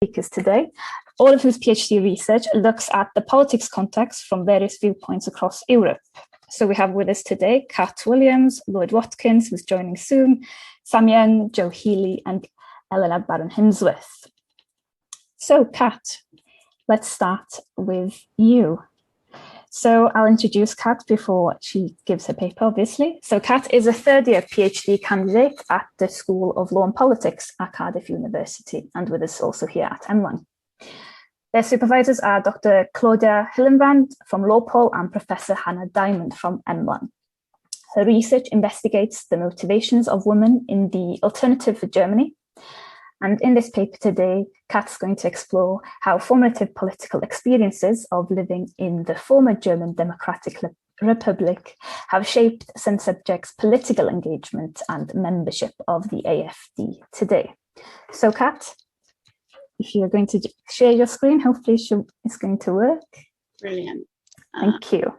speakers today, all of whose PhD research looks at the politics context from various viewpoints across Europe. So we have with us today Kat Williams, Lloyd Watkins, who's joining soon, Sam Young, Joe Healy, and Elena Baron-Hinsworth. So Kat, let's start with you. So I'll introduce Kat before she gives her paper, obviously. So Kat is a third-year PhD candidate at the School of Law and Politics at Cardiff University, and with us also here at MLang. Their supervisors are Dr. Claudia Hillenbrand from Lawpol and Professor Hannah Diamond from MLang. Her research investigates the motivations of women in the alternative for Germany. And in this paper today, Kat's going to explore how formative political experiences of living in the former German Democratic Republic have shaped some subjects' political engagement and membership of the AFD today. So Kat, if you're going to share your screen, hopefully it's going to work. Brilliant. Thank you.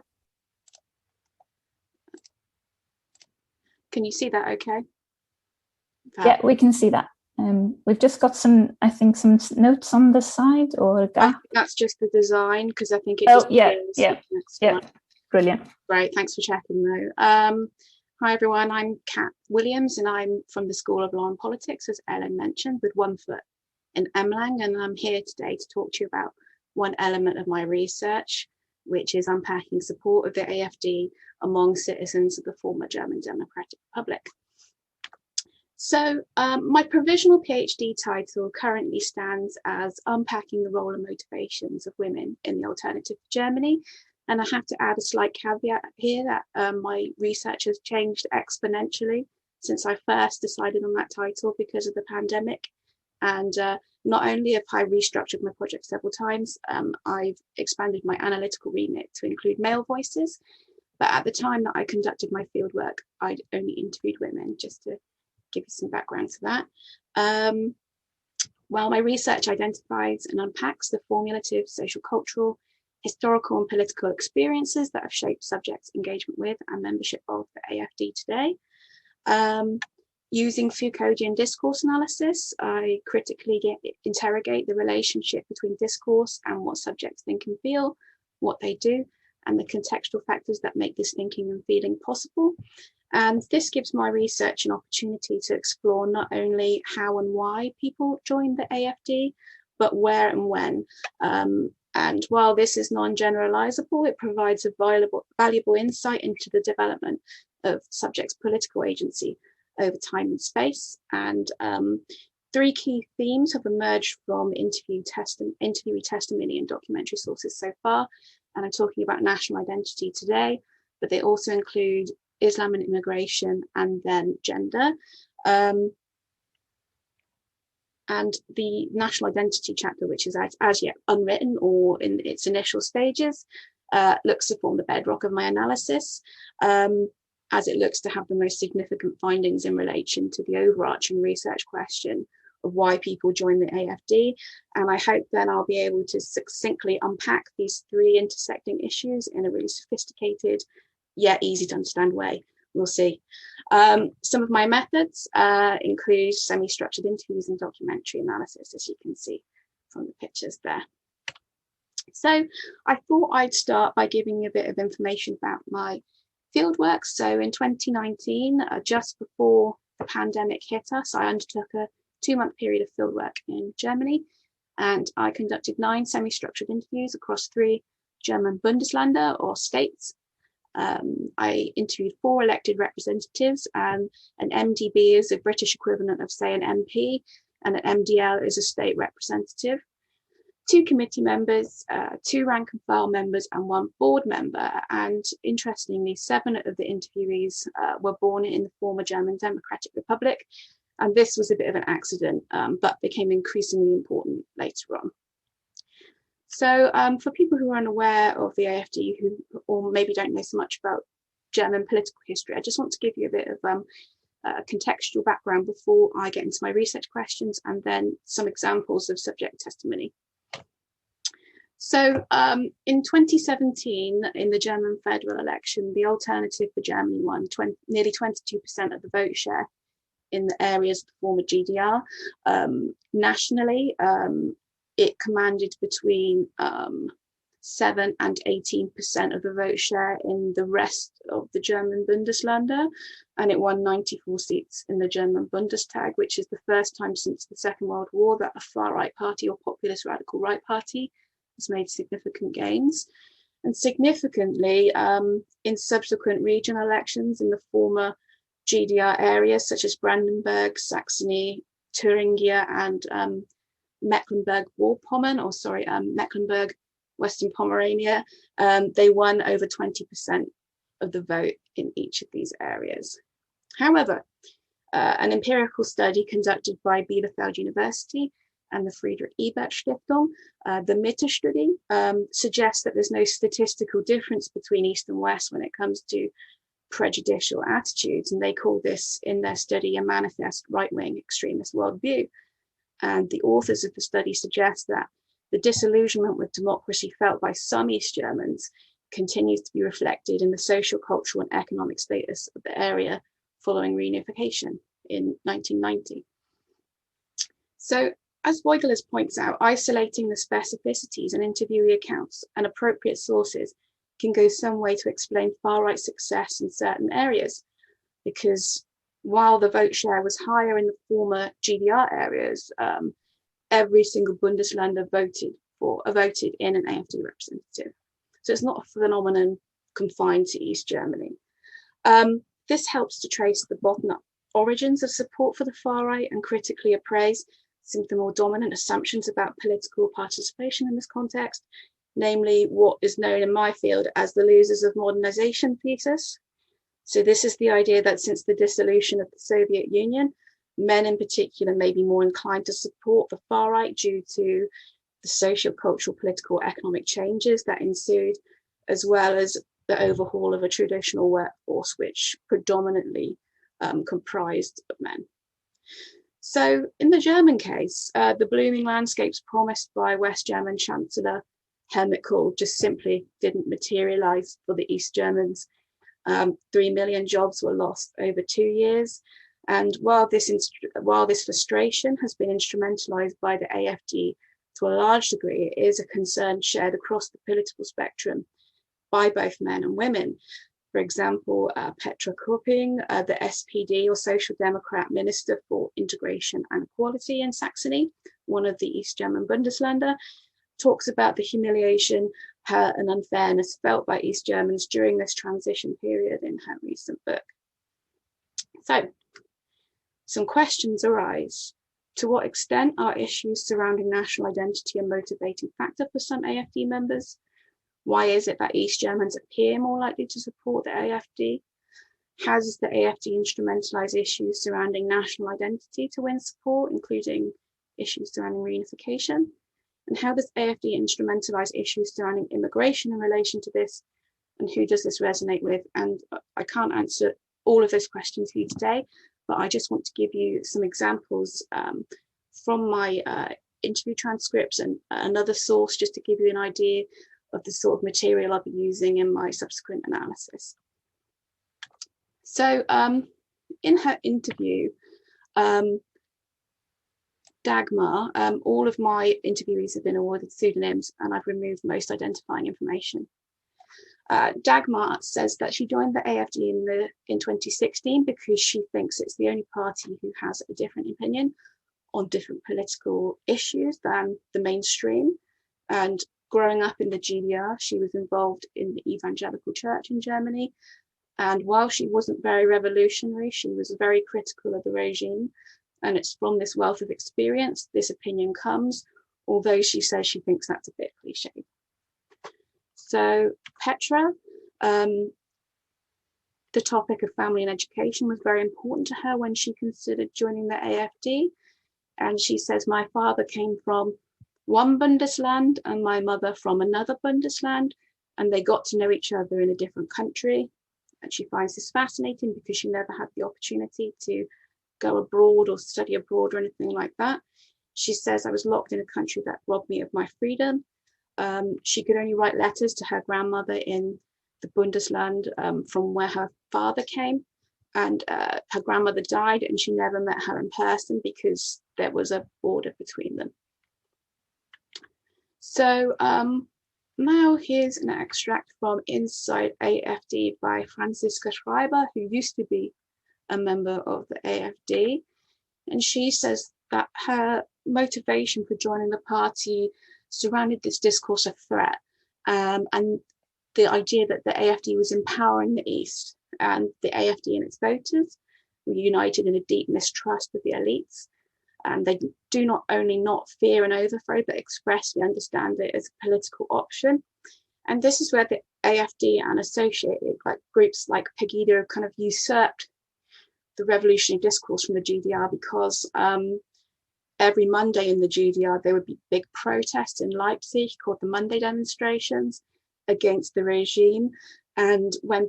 Can you see that okay? Yeah, we can see that. We've just got some, I think, some notes on the side or a gap. That's just the design, because I think it yeah, brilliant. Great, thanks for checking though. Hi everyone, I'm Kat Williams and I'm from the School of Law and Politics, as Ellen mentioned, with one foot in MLang, and I'm here today to talk to you about one element of my research, which is unpacking support of the AFD among citizens of the former German Democratic Republic. So my provisional PhD title currently stands as Unpacking the Role and Motivations of Women in the Alternative for Germany. And I have to add a slight caveat here that my research has changed exponentially since I first decided on that title because of the pandemic. And not only have I restructured my project several times, I've expanded my analytical remit to include male voices. But at the time that I conducted my fieldwork, I'd only interviewed women, just to give you some background to that. While my research identifies and unpacks the formulative, social, cultural, historical and political experiences that have shaped subjects' engagement with and membership of the AFD today. Using Foucauldian discourse analysis, I critically interrogate the relationship between discourse and what subjects think and feel, what they do, and the contextual factors that make this thinking and feeling possible. And this gives my research an opportunity to explore not only how and why people join the AFD, but where and when. And while this is non-generalizable, it provides a valuable insight into the development of subjects' political agency over time and space. And three key themes have emerged from interviewee testimony and documentary sources so far. And I'm talking about national identity today, but they also include Islam and immigration, and then gender. And the national identity chapter, which is as yet unwritten or in its initial stages, looks to form the bedrock of my analysis, as it looks to have the most significant findings in relation to the overarching research question of why people join the AFD. And I hope then I'll be able to succinctly unpack these three intersecting issues in a really sophisticated yet easy to understand way. We'll see. Some of my methods include semi-structured interviews and documentary analysis, as you can see from the pictures there. So I thought I'd start by giving you a bit of information about my fieldwork. So in 2019, just before the pandemic hit us, I undertook a 2-month period of fieldwork in Germany, and I conducted 9 semi-structured interviews across 3 German Bundesländer or states. I interviewed 4 elected representatives, and an MDB is a British equivalent of, say, an MP, and an MDL is a state representative, 2 committee members, 2 rank and file members, and 1 board member. And interestingly, 7 of the interviewees were born in the former German Democratic Republic, and this was a bit of an accident, but became increasingly important later on. So for people who are unaware of the AFD, or maybe don't know so much about German political history, I just want to give you a bit of contextual background before I get into my research questions, and then some examples of subject testimony. So in 2017, in the German federal election, the Alternative for Germany won nearly 22% of the vote share in the areas of the former GDR. Nationally, it commanded between 7 and 18% of the vote share in the rest of the German Bundesländer, and it won 94 seats in the German Bundestag, which is the first time since the Second World War that a far-right party or populist radical right party has made significant gains. And significantly, in subsequent regional elections in the former GDR areas such as Brandenburg, Saxony, Thuringia, and Mecklenburg-Vorpommern, Mecklenburg, Western Pomerania, they won over 20% of the vote in each of these areas. However, an empirical study conducted by Bielefeld University and the Friedrich Ebert Stiftung, the Mitte study, suggests that there's no statistical difference between East and West when it comes to prejudicial attitudes, and they call this in their study a manifest right-wing extremist worldview. And the authors of the study suggest that the disillusionment with democracy felt by some East Germans continues to be reflected in the social, cultural, and economic status of the area following reunification in 1990. So, as Voigeles points out, isolating the specificities and interviewee accounts and appropriate sources can go some way to explain far-right success in certain areas, because while the vote share was higher in the former GDR areas, every single Bundesländer voted in an AfD representative. So it's not a phenomenon confined to East Germany. This helps to trace the bottom-up origins of support for the far-right and critically appraise some of the more dominant assumptions about political participation in this context, namely what is known in my field as the Losers of Modernization thesis. So this is the idea that since the dissolution of the Soviet Union, men in particular may be more inclined to support the far right due to the social, cultural, political, economic changes that ensued, as well as the overhaul of a traditional workforce which predominantly comprised of men. So in the German case, the blooming landscapes promised by West German Chancellor Helmut Kohl just simply didn't materialize for the East Germans. 3 million jobs were lost over 2 years. And while this frustration has been instrumentalized by the AfD to a large degree, it is a concern shared across the political spectrum by both men and women. For example, Petra Kopping, the SPD or Social Democrat Minister for Integration and Equality in Saxony, one of the East German Bundesländer, talks about the humiliation, hurt and unfairness felt by East Germans during this transition period in her recent book. So, some questions arise. To what extent are issues surrounding national identity a motivating factor for some AfD members? Why is it that East Germans appear more likely to support the AfD? Has the AfD instrumentalized issues surrounding national identity to win support, including issues surrounding reunification? And how does AfD instrumentalize issues surrounding immigration in relation to this? And who does this resonate with? And I can't answer all of those questions for you today, but I just want to give you some examples from my interview transcripts and another source, just to give you an idea of the sort of material I'll be using in my subsequent analysis. So in her interview, Dagmar, all of my interviewees have been awarded pseudonyms and I've removed most identifying information. Dagmar says that she joined the AfD in 2016 because she thinks it's the only party who has a different opinion on different political issues than the mainstream. And growing up in the GDR, she was involved in the evangelical church in Germany. And while she wasn't very revolutionary, she was very critical of the regime. And it's from this wealth of experience this opinion comes, although she says she thinks that's a bit cliche. So Petra, the topic of family and education was very important to her when she considered joining the AfD. And she says, my father came from one Bundesland and my mother from another Bundesland, and they got to know each other in a different country. And she finds this fascinating because she never had the opportunity to go abroad or study abroad or anything like that. She says, I was locked in a country that robbed me of my freedom. She could only write letters to her grandmother in the Bundesland from where her father came. And her grandmother died and she never met her in person because there was a border between them. So now here's an extract from Inside AFD by Franziska Schreiber, who used to be a member of the AFD. And she says that her motivation for joining the party surrounded this discourse of threat, and the idea that the AFD was empowering the East, and the AFD and its voters were united in a deep mistrust of the elites. And they do not only not fear an overthrow, but expressly understand it as a political option. And this is where the AFD and associated groups like Pegida kind of usurped the revolutionary discourse from the GDR, because every Monday in the GDR, there would be big protests in Leipzig called the Monday demonstrations against the regime. And when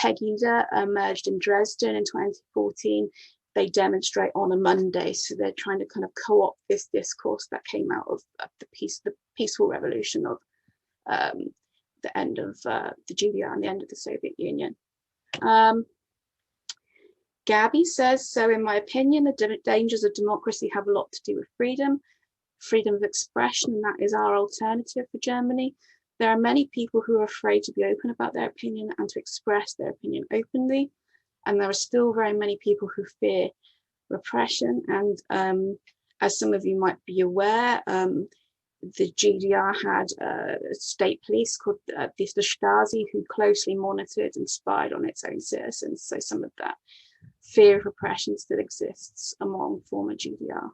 Pegida emerged in Dresden in 2014, they demonstrate on a Monday. So they're trying to kind of co-opt this discourse that came out of the peaceful revolution of the end of the GDR and the end of the Soviet Union. Gabby says, so in my opinion, the dangers of democracy have a lot to do with freedom of expression, and that is our alternative for Germany. There are many people who are afraid to be open about their opinion and to express their opinion openly. And there are still very many people who fear repression. And as some of you might be aware, the GDR had state police called the Stasi, who closely monitored and spied on its own citizens. So some of that fear of repression still exists among former GDR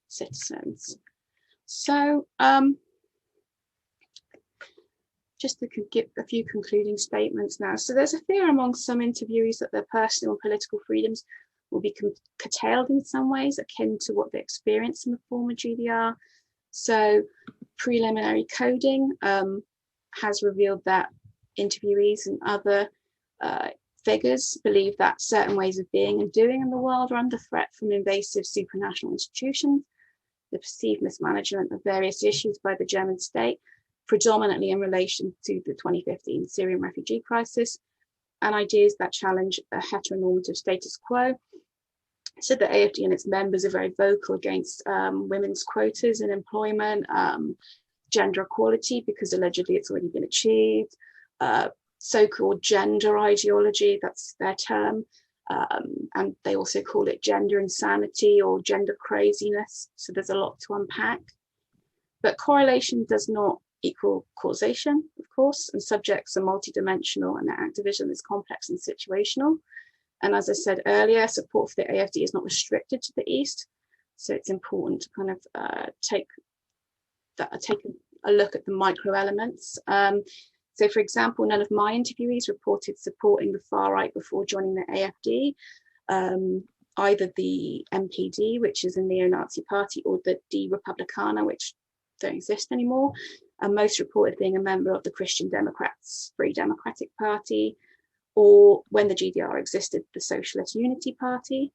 citizens. So just to give a few concluding statements now. So there's a fear among some interviewees that their personal and political freedoms will be curtailed in some ways, akin to what they experienced in the former GDR. So preliminary coding has revealed that interviewees and other figures believe that certain ways of being and doing in the world are under threat from invasive supranational institutions, the perceived mismanagement of various issues by the German state, predominantly in relation to the 2015 Syrian refugee crisis, and ideas that challenge a heteronormative status quo. So the AFD and its members are very vocal against women's quotas in employment, gender equality, because allegedly it's already been achieved, so-called gender ideology, that's their term, and they also call it gender insanity or gender craziness. So there's a lot to unpack. But correlation does not equal causation, of course, and subjects are multidimensional and their activism is complex and situational. And as I said earlier, support for the AFD is not restricted to the East. So it's important to kind of take a look at the micro elements. So for example, none of my interviewees reported supporting the far right before joining the AFD, either the MPD, which is a neo-Nazi party, or the Die Republikaner, which don't exist anymore. And most reported being a member of the Christian Democrats, Free Democratic Party, or when the GDR existed, the Socialist Unity Party.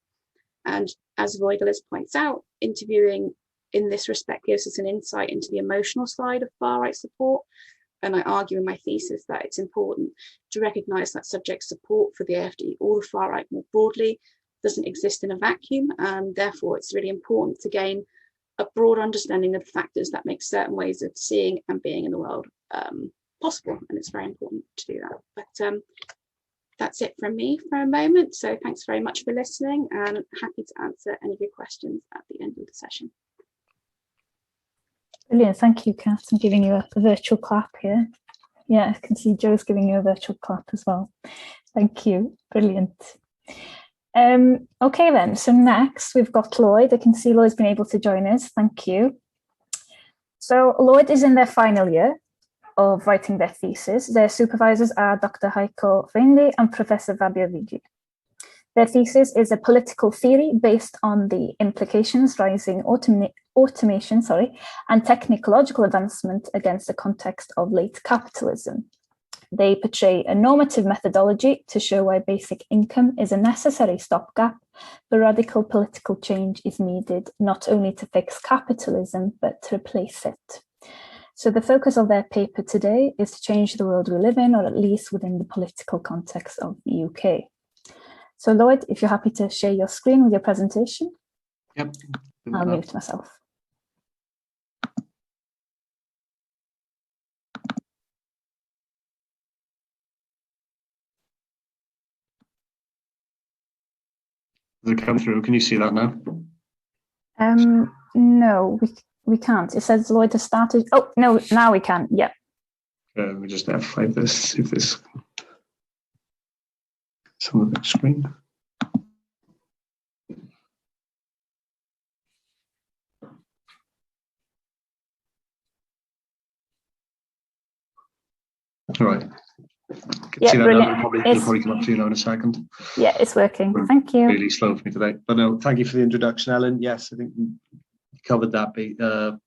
And as Voigelis points out, interviewing in this respect gives us an insight into the emotional side of far-right support. And I argue in my thesis that it's important to recognise that subject support for the AFD or the far-right more broadly doesn't exist in a vacuum, and therefore it's really important to gain a broad understanding of the factors that make certain ways of seeing and being in the world possible, and it's very important to do that. But that's it from me for a moment. So thanks very much for listening, and happy to answer any of your questions at the end of the session. Brilliant, thank you, Kat. I'm giving you a virtual clap here. Yeah, I can see Joe's giving you a virtual clap as well. Thank you, brilliant. Okay then, so next we've got Lloyd. I can see Lloyd's been able to join us, thank you. So Lloyd is in their final year of writing their thesis. Their supervisors are Dr. Heiko Feinli and Professor Fabio Vigi. Their thesis is a political theory based on the implications rising automation and technological advancement against the context of late capitalism. They portray a normative methodology to show why basic income is a necessary stopgap, but radical political change is needed not only to fix capitalism, but to replace it. So the focus of their paper today is to change the world we live in, or at least within the political context of the UK. So Lloyd, if you're happy to share your screen with your presentation. Yep. I'll mute myself. Does it come through? Can you see that now? No, we can't. It says Lloyd has started. Oh, no, now we can. Yeah. Let me just F5 this, see if this some of the screen. All right. Yeah, see that brilliant. now. It'll probably come up to you now in a second. Yeah, it's working. Thank you. Really slow for me today. But no, thank you for the introduction, Ellen. Yes, I think you covered that.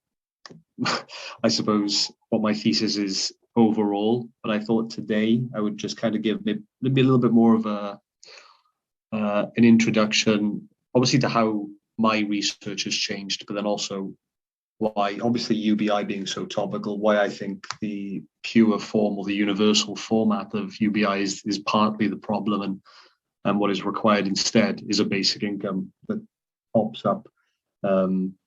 I suppose what my thesis is overall, but I thought today I would just kind of give maybe a little bit more of an introduction, obviously, to how my research has changed, but then also why, obviously, UBI being so topical, why I think the pure formal, the universal format of UBI is partly the problem, and what is required instead is a basic income that tops up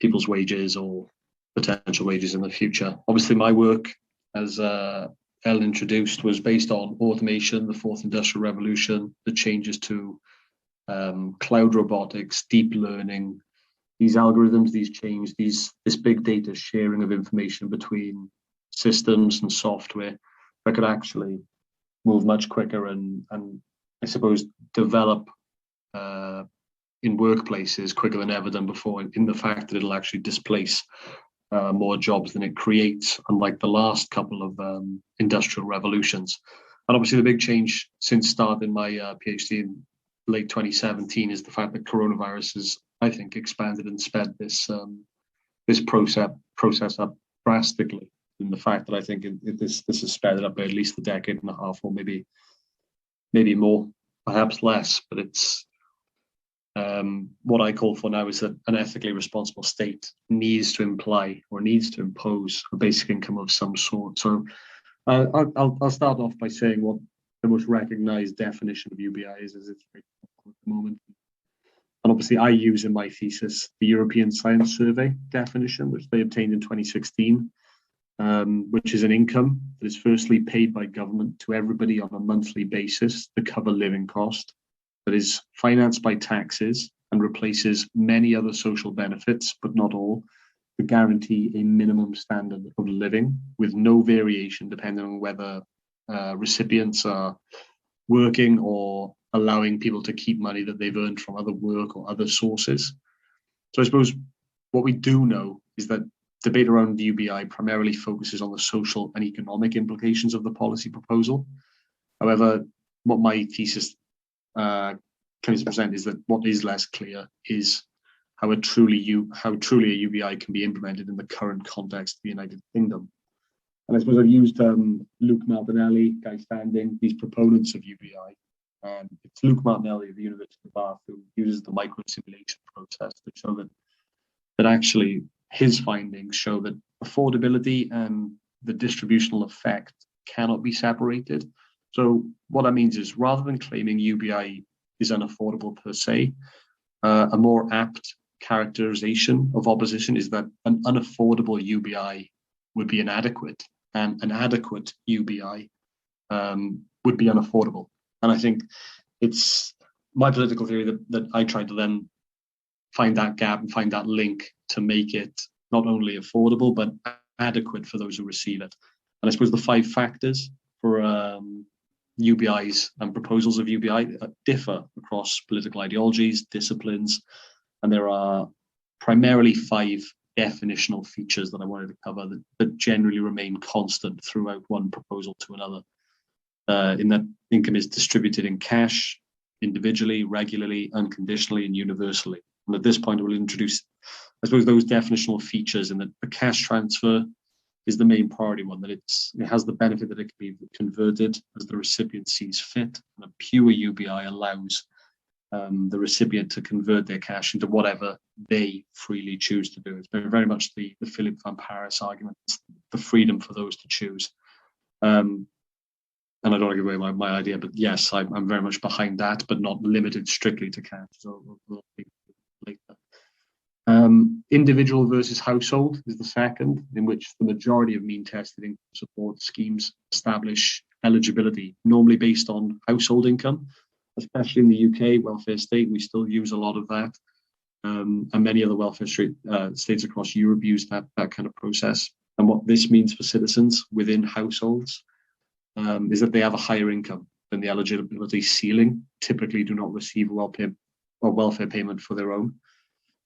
people's wages or potential wages in the future. Obviously, my work, as Ellen introduced, was based on automation, the fourth industrial revolution, the changes to cloud robotics, deep learning, these algorithms, these change, this big data sharing of information between systems and software that could actually move much quicker and I suppose develop in workplaces quicker than ever done before, in the fact that it'll actually displace more jobs than it creates, unlike the last couple of industrial revolutions. And obviously the big change since starting my PhD in late 2017 is the fact that coronavirus has, I think, expanded and sped this process up drastically. In the fact that I think this has sped it up by at least a decade and a half, or maybe more, perhaps less. But it's what I call for now is that an ethically responsible state needs to impose a basic income of some sort. So I'll start off by saying what the most recognized definition of UBI is it's very popular at the moment. And obviously I use in my thesis the European Science Survey definition, which they obtained in 2016, which is an income that is firstly paid by government to everybody on a monthly basis to cover living cost, that is financed by taxes and replaces many other social benefits, but not all, to guarantee a minimum standard of living with no variation depending on whether recipients are working or allowing people to keep money that they've earned from other work or other sources. So I suppose what we do know is that debate around the UBI primarily focuses on the social and economic implications of the policy proposal. However, what my thesis claims to present is that what is less clear is how truly a UBI can be implemented in the current context of the United Kingdom. And I suppose I've used Luke Martinelli, Guy Standing, these proponents of UBI. And it's Luke Martinelli of the University of Bath who uses the micro-simulation process to show that actually his findings show that affordability and the distributional effect cannot be separated. So what that means is, rather than claiming UBI is unaffordable per se, a more apt characterization of opposition is that an unaffordable UBI would be inadequate, and an adequate UBI would be unaffordable. And I think it's my political theory that I tried to then find that gap and find that link to make it not only affordable, but adequate for those who receive it. And I suppose the 5 factors for UBIs and proposals of UBI differ across political ideologies, disciplines, and there are primarily 5 definitional features that I wanted to cover that generally remain constant throughout one proposal to another. In that income is distributed in cash, individually, regularly, unconditionally, and universally. And at this point, we'll introduce, I suppose, those definitional features, in that the cash transfer is the main priority one, that it has the benefit that it can be converted as the recipient sees fit, and a pure UBI allows the recipient to convert their cash into whatever they freely choose to do. It's very much the Philip van Paris argument, the freedom for those to choose. And I don't want to give away my idea, but yes, I'm very much behind that, but not limited strictly to cash. So we'll think later. Individual versus household is the second, in which the majority of mean-tested income support schemes establish eligibility, normally based on household income, especially in the UK welfare state, we still use a lot of that. And many other welfare states across Europe use that kind of process. And what this means for citizens within households is that they have a higher income than the eligibility ceiling, typically do not receive welfare payment for their own.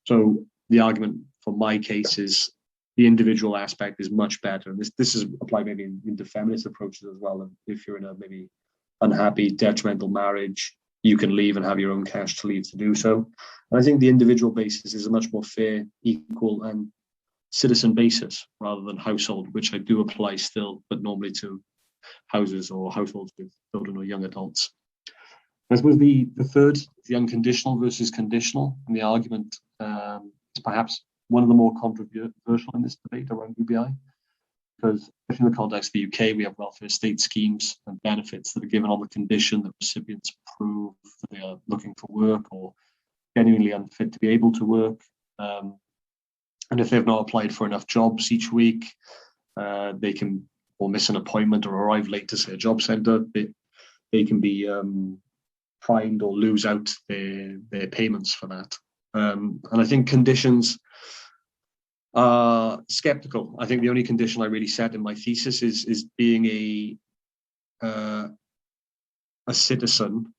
So the argument for my case is the individual aspect is much better. And this is applied maybe into feminist approaches as well. And if you're in a maybe unhappy, detrimental marriage, you can leave and have your own cash to leave to do so. And I think the individual basis is a much more fair, equal, and citizen basis rather than household, which I do apply still, but normally to houses or households with children or young adults. I suppose the third, the unconditional versus conditional, and the argument is perhaps one of the more controversial in this debate around UBI, because especially in the context of the UK, we have welfare state schemes and benefits that are given on the condition that recipients prove that they are looking for work or genuinely unfit to be able to work. And if they've not applied for enough jobs each week, they can or miss an appointment or arrive late to, say, a job centre, they can be fined or lose out their payments for that. And I think conditions are skeptical. I think the only condition I really set in my thesis is being a citizen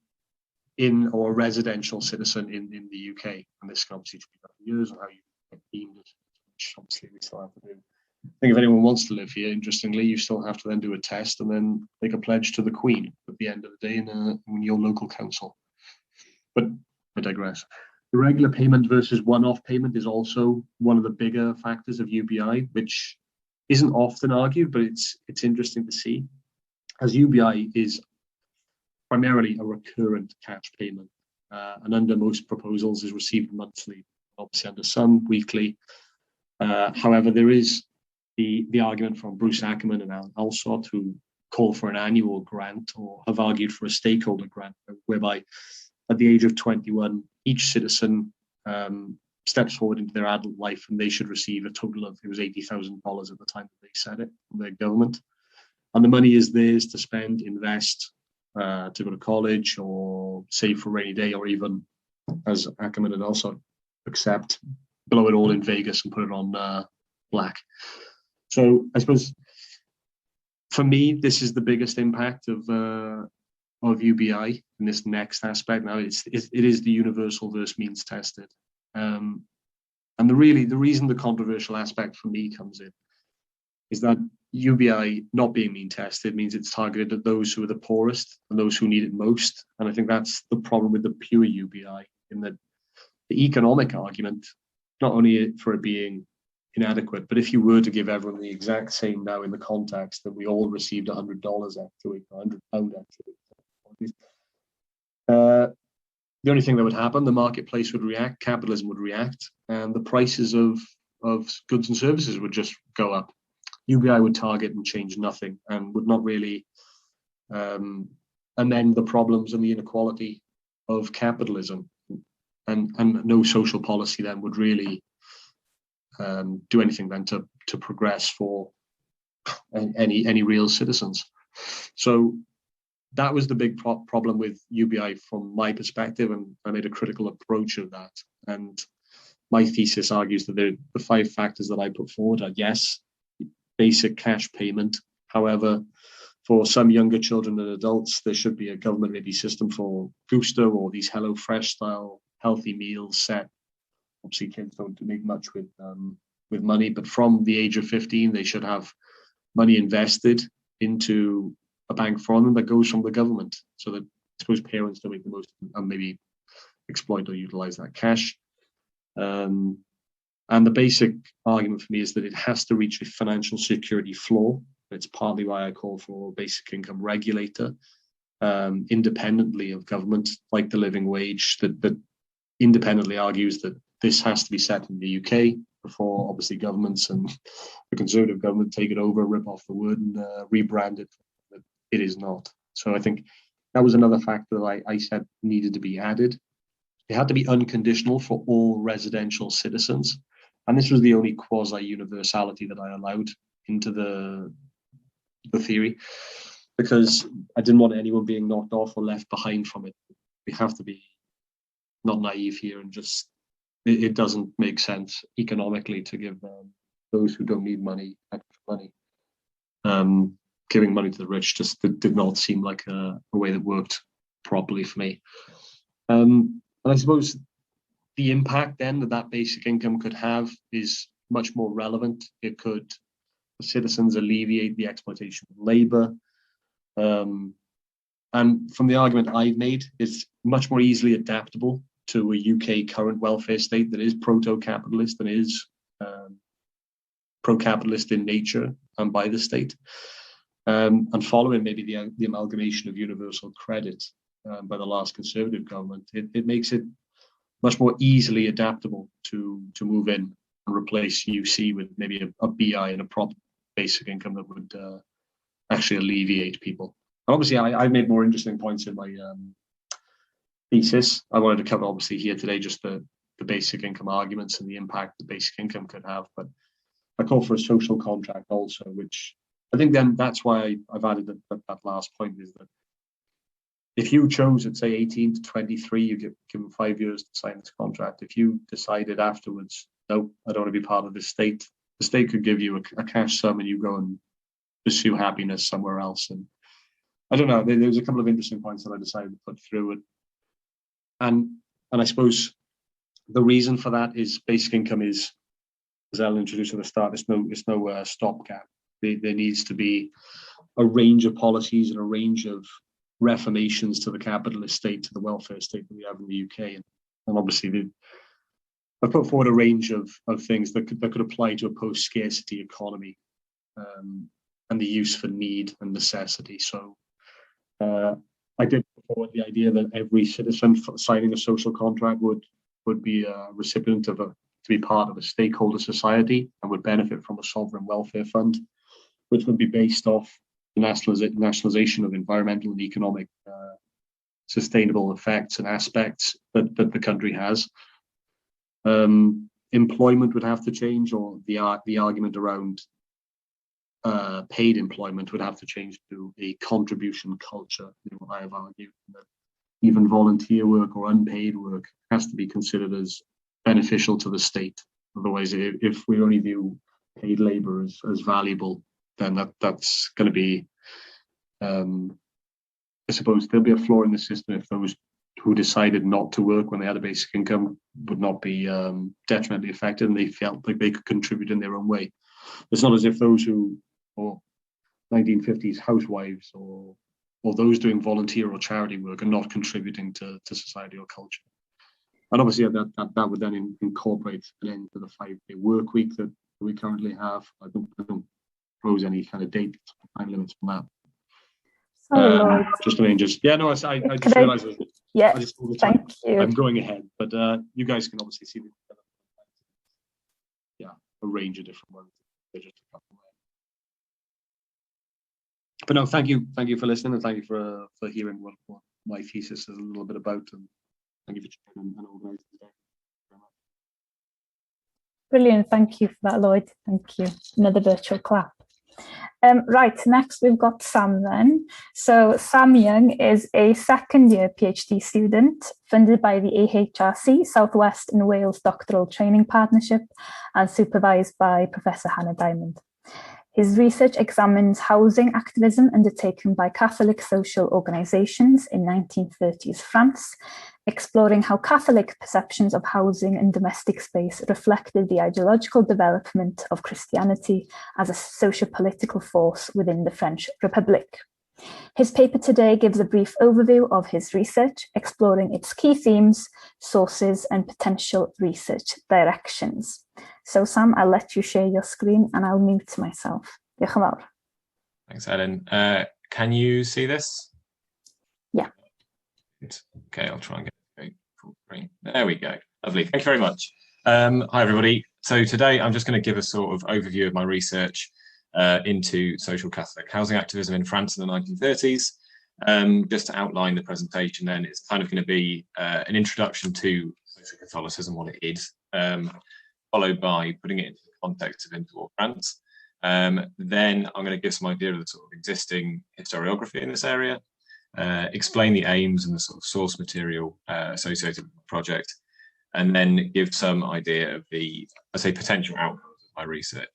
in, or a residential citizen in the UK. And this can obviously be years and how you get deemed it, which obviously we still have to do. I think if anyone wants to live here, interestingly, you still have to then do a test and then make a pledge to the Queen at the end of the day in your local council. But I digress. The regular payment versus one-off payment is also one of the bigger factors of UBI, which isn't often argued, but it's interesting to see, as UBI is primarily a recurrent cash payment, and under most proposals is received monthly, obviously under some weekly. However, there is the argument from Bruce Ackerman and Alan Alsott, who call for an annual grant or have argued for a stakeholder grant, whereby at the age of 21, each citizen steps forward into their adult life and they should receive a total of, it was $80,000 at the time that they said it from their government. And the money is theirs to spend, invest, to go to college or save for a rainy day, or even, as Ackerman and Alsott accept, blow it all in Vegas and put it on black. So I suppose for me, this is the biggest impact of UBI in this next aspect. Now it is the universal versus means tested, and the reason the controversial aspect for me comes in is that UBI not being mean tested means it's targeted at those who are the poorest and those who need it most. And I think that's the problem with the pure UBI, in that the economic argument, not only for it being inadequate, but if you were to give everyone the exact same now in the context that we all received $100 actually, £100 actually, the only thing that would happen, the marketplace would react, capitalism would react, and the prices of goods and services would just go up. UBI would target and change nothing, and would not really amend the problems and the inequality of capitalism, and no social policy then would really do anything then to progress for any real citizens. So that was the big problem with UBI from my perspective, and I made a critical approach of that. And my thesis argues that the 5 factors that I put forward are, yes, basic cash payment. However, for some younger children and adults, there should be a government maybe system for Gusto or these HelloFresh style healthy meals set. Obviously, kids don't make much with money, but from the age of 15, they should have money invested into a bank for them that goes from the government, so that I suppose parents don't make the most and maybe exploit or utilize that cash. And the basic argument for me is that it has to reach a financial security floor. It's partly why I call for a basic income regulator, independently of government, like the living wage, that independently argues that this has to be set in the UK before obviously governments and the Conservative government take it over, rip off the word and rebrand it. It is not. So I think that was another factor that I said needed to be added. It had to be unconditional for all residential citizens. And this was the only quasi-universality that I allowed into the theory, because I didn't want anyone being knocked off or left behind from it. we have to be not naive here and just, it doesn't make sense economically to give those who don't need money extra money. Giving money to the rich just did not seem like a way that worked properly for me. And I suppose the impact then that basic income could have is much more relevant. It could, for citizens, alleviate the exploitation of labour. And from the argument I've made, it's much more easily adaptable to a UK current welfare state that is proto-capitalist and is pro-capitalist in nature and by the state. And following maybe the amalgamation of universal credit by the last Conservative government, it makes it much more easily adaptable to move in and replace UC with maybe a BI and a proper basic income that would actually alleviate people. And obviously, I made more interesting points in my thesis. I wanted to cover, obviously, here today just the basic income arguments and the impact the basic income could have. But I call for a social contract also, which I think then that's why I've added that last point, is that if you chose at, say, 18 to 23, you give them 5 years to sign this contract. If you decided afterwards, no, I don't want to be part of this state, the state could give you a cash sum and you go and pursue happiness somewhere else. And I don't know, there's a couple of interesting points that I decided to put through it. And I suppose the reason for that is basic income is, as Ellen introduced at the start, it's no stopgap. There needs to be a range of policies and a range of reformations to the capitalist state, to the welfare state that we have in the UK. And obviously, I've put forward a range of things that could apply to a post-scarcity economy and the use for need and necessity. So I did put forward the idea that every citizen signing a social contract would be a recipient of to be part of a stakeholder society and would benefit from a sovereign welfare fund, which would be based off the nationalisation of environmental and economic sustainable effects and aspects that the country has. Employment would have to change, or the argument around paid employment would have to change to a contribution culture. I have argued that even volunteer work or unpaid work has to be considered as beneficial to the state. Otherwise, if we only view paid labour as valuable, then that's going to be, I suppose, there'll be a flaw in the system if those who decided not to work when they had a basic income would not be detrimentally affected and they felt like they could contribute in their own way. It's not as if those who, or 1950s housewives or those doing volunteer or charity work are not contributing to society or culture. And obviously that would then incorporate an end to the 5-day work week that we currently have. I don't propose any kind of date time limits on that. Just to just I just realised thank you. I'm going ahead, but you guys can obviously see a range of different ones. But no, thank you for listening, and thank you for hearing what my thesis is a little bit about, and thank you for joining and organising today. Brilliant, thank you for that, Lloyd. Thank you. Another virtual clap. Right, next we've got Sam then. So Sam Young is a second-year PhD student funded by the AHRC South West and Wales Doctoral Training Partnership and supervised by Professor Hannah Diamond. His research examines housing activism undertaken by Catholic social organisations in 1930s France, exploring how Catholic perceptions of housing and domestic space reflected the ideological development of Christianity as a socio-political force within the French Republic. His paper today gives a brief overview of his research, exploring its key themes, sources, and potential research directions. So Sam, I'll let you share your screen and I'll mute myself. Diolch yn fawr. Thanks, Ellen. Can you see this? Yeah. Okay, I'll try and get full screen. There we go. Lovely. Thank you very much. Hi, everybody. So today I'm just going to give a sort of overview of my research into social Catholic housing activism in France in the 1930s. Just to outline the presentation then, it's kind of going to be an introduction to social Catholicism, what it is, followed by putting it into the context of interwar France. Then I'm going to give some idea of the sort of existing historiography in this area, explain the aims and the sort of source material associated with the project, and then give some idea of the, I say, potential outcomes of my research.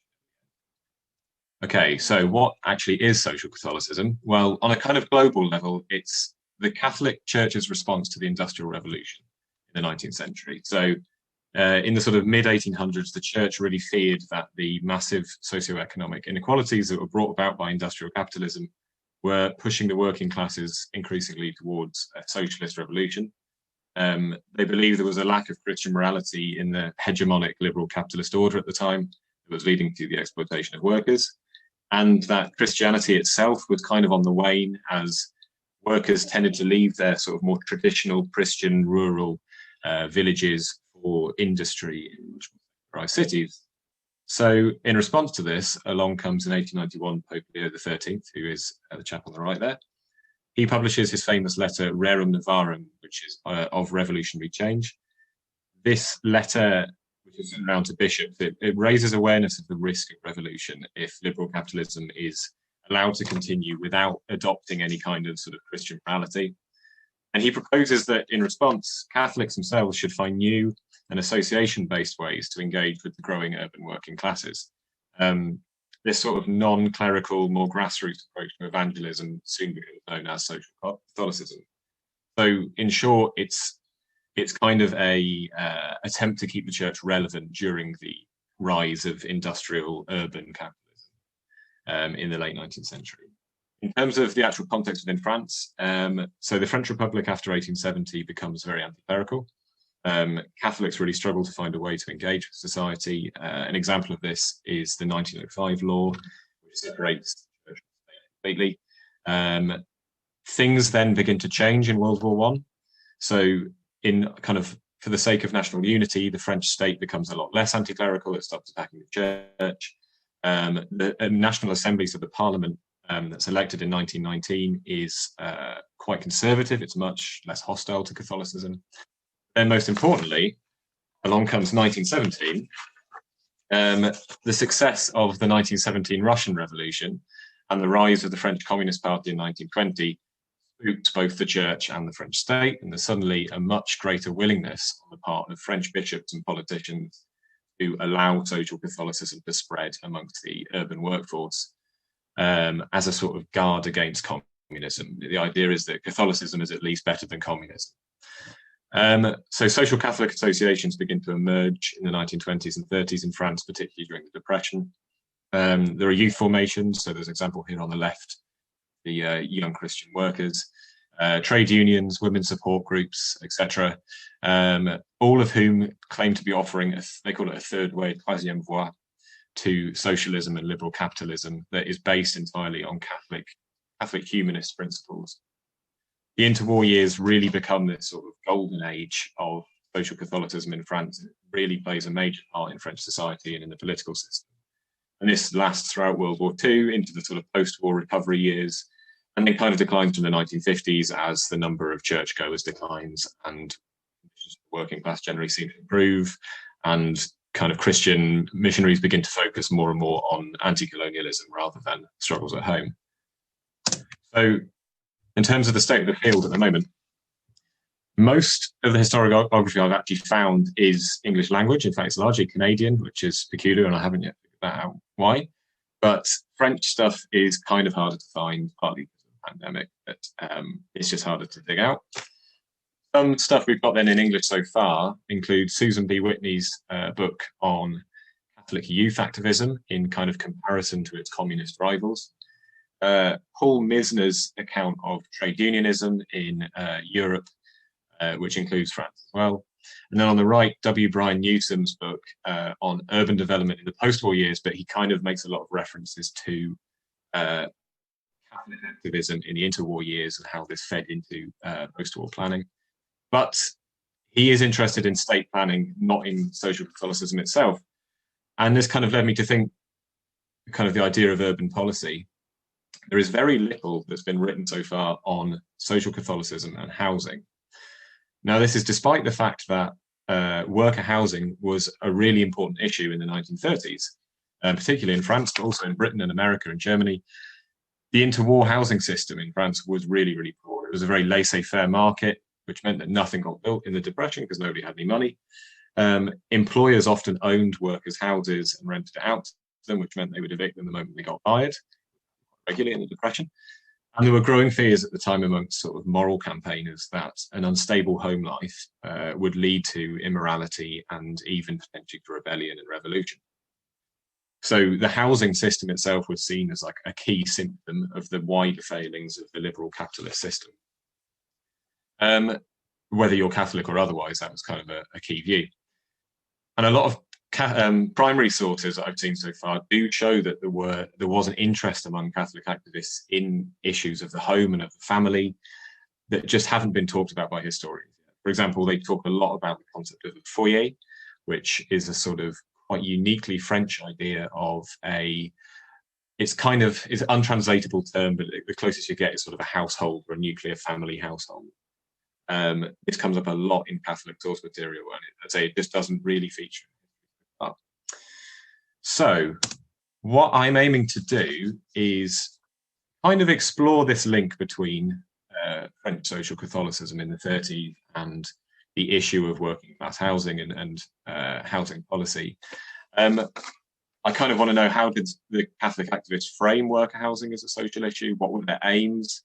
Okay, so what actually is social Catholicism? Well, on a kind of global level, it's the Catholic Church's response to the Industrial Revolution in the 19th century. So in the sort of mid-1800s, the Church really feared that the massive socioeconomic inequalities that were brought about by industrial capitalism were pushing the working classes increasingly towards a socialist revolution. They believed there was a lack of Christian morality in the hegemonic liberal capitalist order at the time that was leading to the exploitation of workers, and that Christianity itself was kind of on the wane as workers tended to leave their sort of more traditional Christian rural villages for industry in cities. So in response to this, along comes in 1891 Pope Leo XIII, who is the chap on the right there. He publishes his famous letter Rerum Novarum, which is of revolutionary change. This letter, which is sent around to bishops, it raises awareness of the risk of revolution if liberal capitalism is allowed to continue without adopting any kind of sort of Christian morality. And he proposes that in response, Catholics themselves should find new and association-based ways to engage with the growing urban working classes. This sort of non-clerical, more grassroots approach to evangelism soon becomes known as social Catholicism. So in short, it's kind of a attempt to keep the church relevant during the rise of industrial urban capitalism in the late 19th century. In terms of the actual context within France, so the French Republic after 1870 becomes very anti-clerical. Catholics really struggle to find a way to engage with society. An example of this is the 1905 law, which separates the church and state completely. Things then begin to change in World War I. So in kind of, for the sake of national unity, the French state becomes a lot less anti-clerical. It stops attacking the church. The National Assembly, so the Parliament that's elected in 1919, is quite conservative. It's much less hostile to Catholicism. Then most importantly, along comes 1917, the success of the 1917 Russian Revolution and the rise of the French Communist Party in 1920 spooked both the church and the French state, and there's suddenly a much greater willingness on the part of French bishops and politicians to allow social Catholicism to spread amongst the urban workforce as a sort of guard against communism. The idea is that Catholicism is at least better than communism. So social Catholic associations begin to emerge in the 1920s and 30s in France, particularly during the Depression. There are youth formations, so there's an example here on the left, the young Christian workers, trade unions, women's support groups, etc., all of whom claim to be offering, they call it a third way, troisième voie, to socialism and liberal capitalism that is based entirely on Catholic humanist principles. The interwar years really become this sort of golden age of social Catholicism in France. It really plays a major part in French society and in the political system. And this lasts throughout World War II into the sort of post-war recovery years, and then kind of declines from the 1950s as the number of churchgoers declines and the working class generally seem to improve, and kind of Christian missionaries begin to focus more and more on anti-colonialism rather than struggles at home. So in terms of the state of the field at the moment, most of the historiography I've actually found is English language. In fact, it's largely Canadian, which is peculiar, and I haven't yet figured that out why. But French stuff is kind of harder to find, partly because of the pandemic, but it's just harder to dig out. Some stuff we've got then in English so far includes Susan B. Whitney's book on Catholic youth activism in kind of comparison to its communist rivals. Paul Misner's account of trade unionism in Europe, which includes France as well. And then on the right, W. Brian Newsom's book on urban development in the post-war years, but he kind of makes a lot of references to Catholic activism in the interwar years and how this fed into post-war planning. But he is interested in state planning, not in social Catholicism itself. And this kind of led me to think kind of the idea of urban policy. There is very little that's been written so far on social Catholicism and housing. Now, this is despite the fact that worker housing was a really important issue in the 1930s, particularly in France, but also in Britain and America and Germany. The interwar housing system in France was really, really poor. it was a very laissez-faire market, which meant that nothing got built in the Depression because nobody had any money. Employers often owned workers' houses and rented it out to them, which meant they would evict them the moment they got fired, regularly in the Depression. And there were growing fears at the time amongst sort of moral campaigners that an unstable home life would lead to immorality and even potentially to rebellion and revolution. So the housing system itself was seen as like a key symptom of the wider failings of the liberal capitalist system. Whether you're Catholic or otherwise, that was kind of a key view. And a lot of primary sources that I've seen so far do show that there was an interest among Catholic activists in issues of the home and of the family that just haven't been talked about by historians. For example, they talk a lot about the concept of a foyer, which is a sort of quite uniquely French idea of it's an untranslatable term, but the closest you get is sort of a household or a nuclear family household. This comes up a lot in Catholic source material, and I'd say it just doesn't really feature. So what I'm aiming to do is kind of explore this link between French social Catholicism in the 30s and the issue of working class housing and housing policy. I kind of want to know, how did the Catholic activists frame worker housing as a social issue? What were their aims?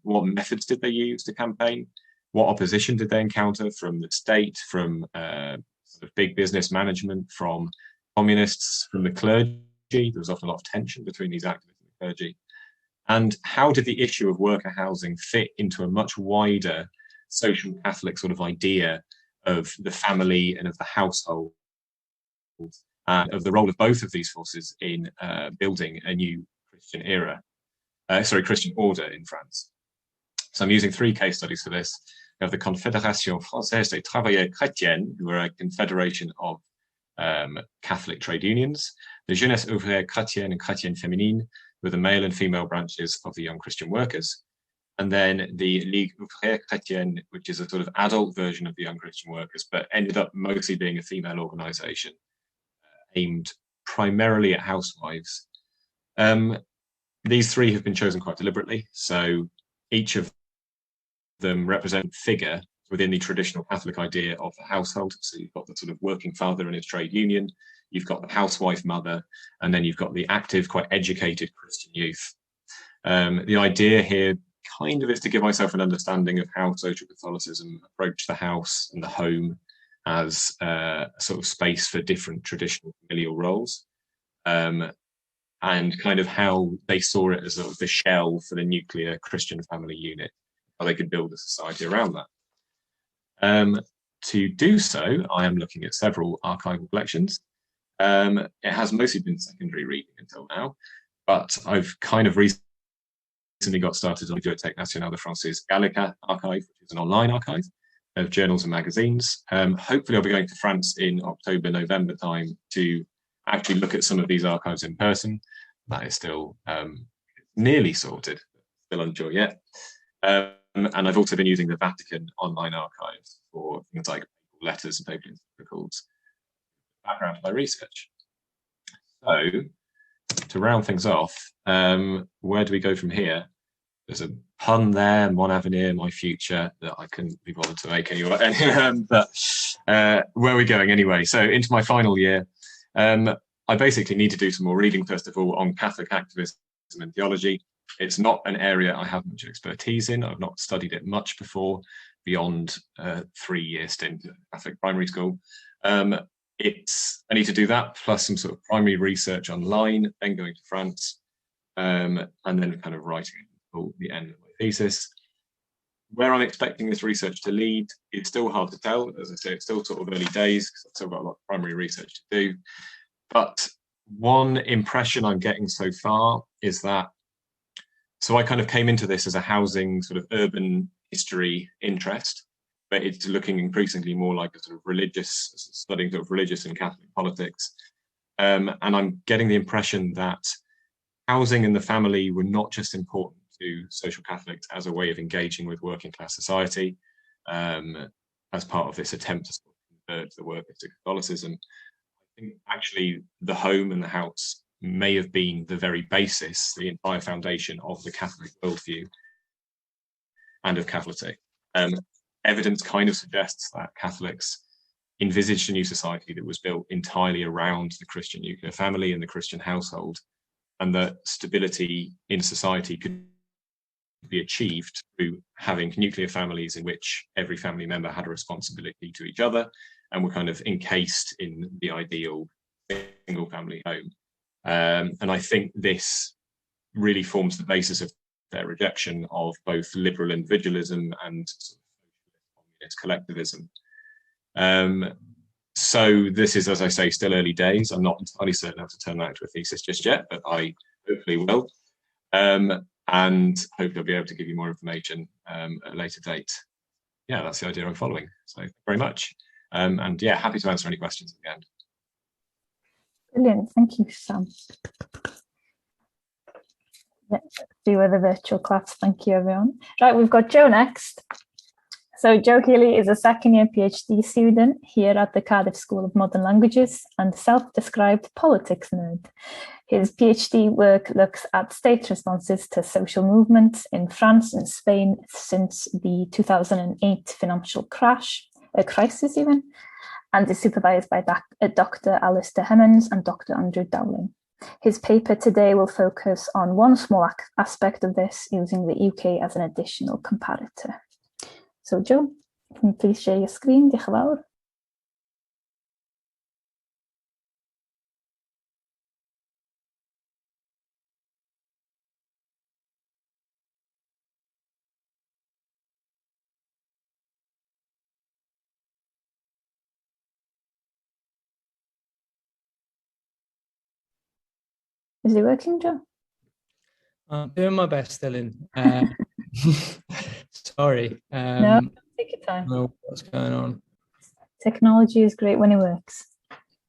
What methods did they use to campaign? What opposition did they encounter from the state, from sort of big business management, from communists, from the clergy? There was often a lot of tension between these activists and the clergy. And how did the issue of worker housing fit into a much wider social Catholic sort of idea of the family and of the household, and of the role of both of these forces in building a new Christian order in France? So I'm using 3 case studies for this. We have the Confédération Française des Travailleurs Chrétiens, who are a confederation of Catholic trade unions, the Jeunesse Ouvrière Chrétienne and Chrétienne Féminine, with the male and female branches of the Young Christian Workers, and then the Ligue Ouvrière Chrétienne, which is a sort of adult version of the Young Christian Workers, but ended up mostly being a female organization aimed primarily at housewives. These 3 have been chosen quite deliberately, so each of them represent a figure within the traditional Catholic idea of the household. So you've got the sort of working father and his trade union, you've got the housewife mother, and then you've got the active, quite educated Christian youth. The idea here kind of is to give myself an understanding of how social Catholicism approached the house and the home as a sort of space for different traditional familial roles, and kind of how they saw it as sort of the shell for the nuclear Christian family unit, how they could build a society around that. To do so, I am looking at several archival collections. It has mostly been secondary reading until now, but I've kind of recently got started on the Bibliothèque Nationale de Francis Gallica archive, which is an online archive of journals and magazines. Hopefully I'll be going to France in October, November time to actually look at some of these archives in person. That is still nearly sorted, still unsure yet. And I've also been using the Vatican online archives for things like letters and papal encyclicals, background to my research. So, to round things off, where do we go from here? There's a pun there, mon avenir, my future, that I couldn't be bothered to make anyway. But where are we going anyway? So, into my final year, I basically need to do some more reading, first of all, on Catholic activism and theology. It's not an area I have much expertise in. I've not studied it much before, beyond a 3-year stint at Catholic primary school. I need to do that, plus some sort of primary research online, then going to France, and then kind of writing it until the end of my thesis. Where I'm expecting this research to lead is still hard to tell. As I say, it's still sort of early days, because I've still got a lot of primary research to do. But one impression I'm getting so far is that, so I kind of came into this as a housing sort of urban history interest, but it's looking increasingly more like a sort of religious, studying sort of religious and Catholic politics. And I'm getting the impression that housing and the family were not just important to social Catholics as a way of engaging with working class society, as part of this attempt to sort of convert the workers to Catholicism. I think actually the home and the house may have been the very basis, the entire foundation of the Catholic worldview. and of Catholicism. Evidence kind of suggests that Catholics envisaged a new society that was built entirely around the Christian nuclear family and the Christian household, and that stability in society could be achieved through having nuclear families in which every family member had a responsibility to each other and were kind of encased in the ideal single family home. And I think this really forms the basis of their rejection of both liberal individualism and communist collectivism. So this is, as I say, still early days. I'm not entirely certain how to turn that into a thesis just yet, but I hopefully will. And hopefully I'll be able to give you more information at a later date. Yeah, that's the idea I'm following. So thank you very much. And yeah, happy to answer any questions at the end. Brilliant, thank you, Sam. Let's do the virtual class. Thank you, everyone. Right, we've got Joe next. So Joe Healy is a second-year PhD student here at the Cardiff School of Modern Languages and self-described politics nerd. His PhD work looks at state responses to social movements in France and Spain since the 2008 financial crisis even, and is supervised by Dr. Alistair Hemmons and Dr. Andrew Dowling. His paper today will focus on one small aspect of this, using the UK as an additional comparator. So Joe, can you please share your screen? Diolch yn fawr. Is it working, Joe? I'm doing my best, Dylan. Sorry. No, take your time. I don't know what's going on. Technology is great when it works.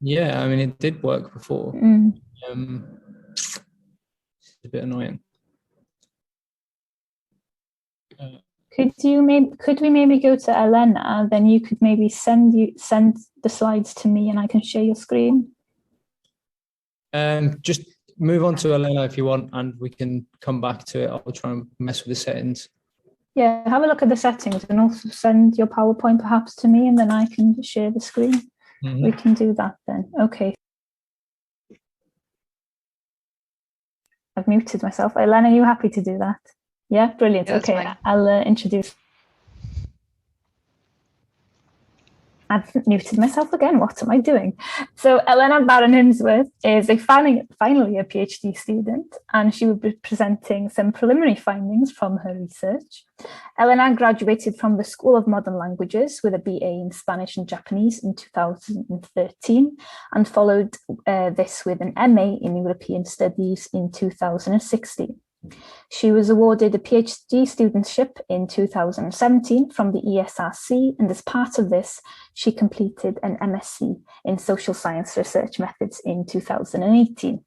Yeah, I mean, it did work before. It's a bit annoying. Could we maybe go to Elena? Then you could maybe send the slides to me, and I can share your screen. Just move on to Elena if you want, and we can come back to it. I'll try and mess with the settings. Yeah, have a look at the settings and also send your PowerPoint perhaps to me, and then I can share the screen. We can do that then. Okay. I've muted myself. Elena, are you happy to do that? Yeah, brilliant. Yeah, okay, I'll introduce. I've muted myself again. What am I doing? So Elena Barron-Hinsworth is a final year PhD student, and she will be presenting some preliminary findings from her research. Elena graduated from the School of Modern Languages with a BA in Spanish and Japanese in 2013, and followed this with an MA in European Studies in 2016. She was awarded a PhD studentship in 2017 from the ESRC, and as part of this, she completed an MSc in Social Science Research Methods in 2018.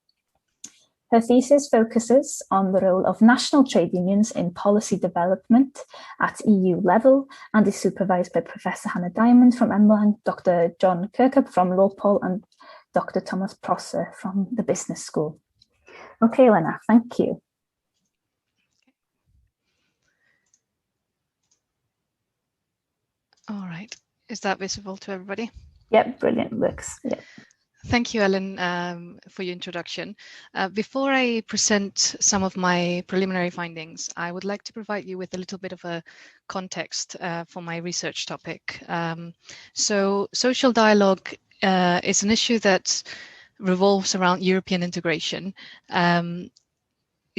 Her thesis focuses on the role of national trade unions in policy development at EU level, and is supervised by Professor Hannah Diamond from MLang, Dr. John Kirkup from Lowpole, and Dr. Thomas Prosser from the Business School. Okay, Elena, thank you. All right, is that visible to everybody? Yep, brilliant, works. Yep. Thank you, Ellen, for your introduction. Before I present some of my preliminary findings, I would like to provide you with a little bit of a context for my research topic. So social dialogue is an issue that revolves around European integration,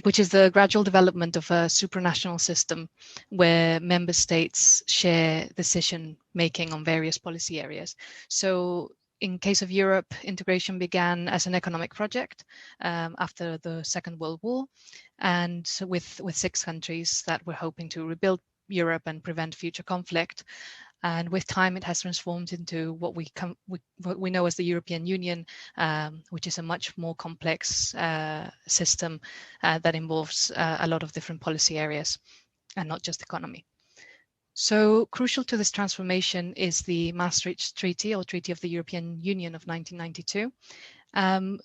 which is the gradual development of a supranational system where member states share decision making on various policy areas. So in case of Europe, integration began as an economic project after the Second World War, and with 6 countries that were hoping to rebuild Europe and prevent future conflict. And with time, it has transformed into what we know as the European Union, which is a much more complex system that involves a lot of different policy areas and not just economy. So crucial to this transformation is the Maastricht Treaty, or Treaty of the European Union of 1992. And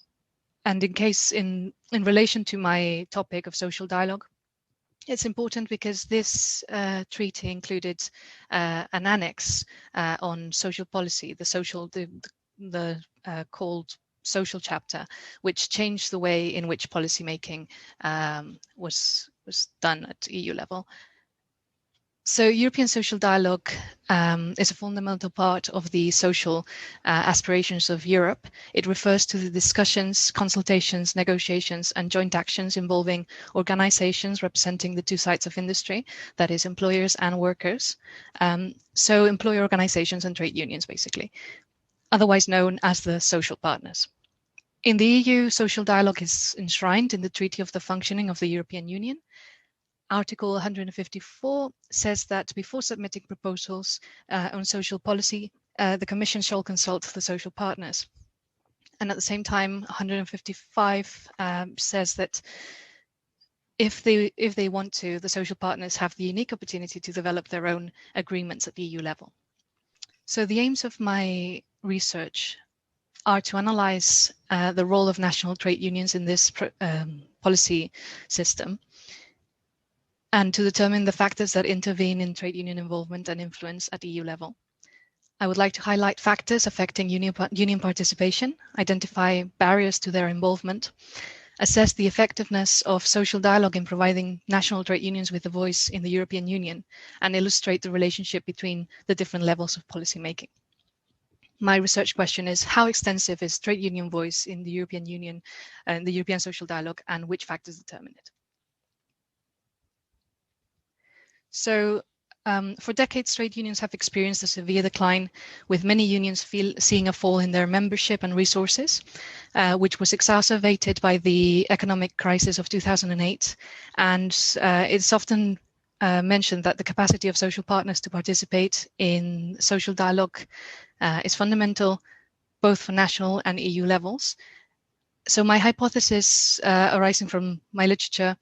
in relation to my topic of social dialogue, It's important because this treaty included an annex on social policy, the called social chapter, which changed the way in which policymaking was done at EU level. So European social dialogue is a fundamental part of the social aspirations of Europe. It refers to the discussions, consultations, negotiations, and joint actions involving organizations representing the two sides of industry, that is employers and workers. So employer organizations and trade unions, basically, otherwise known as the social partners. In the EU, social dialogue is enshrined in the Treaty of the Functioning of the European Union. Article 154 says that before submitting proposals on social policy, the Commission shall consult the social partners. And at the same time, 155 says that if they want to, the social partners have the unique opportunity to develop their own agreements at the EU level. So the aims of my research are to analyze the role of national trade unions in this policy system, and to determine the factors that intervene in trade union involvement and influence at EU level. I would like to highlight factors affecting union participation, identify barriers to their involvement, assess the effectiveness of social dialogue in providing national trade unions with a voice in the European Union, and illustrate the relationship between the different levels of policy making. My research question is, how extensive is trade union voice in the European Union and the European social dialogue, and which factors determine it? So for decades, trade unions have experienced a severe decline, with many unions seeing a fall in their membership and resources, which was exacerbated by the economic crisis of 2008. And it's often mentioned that the capacity of social partners to participate in social dialogue is fundamental, both for national and EU levels. So my hypothesis arising from my literature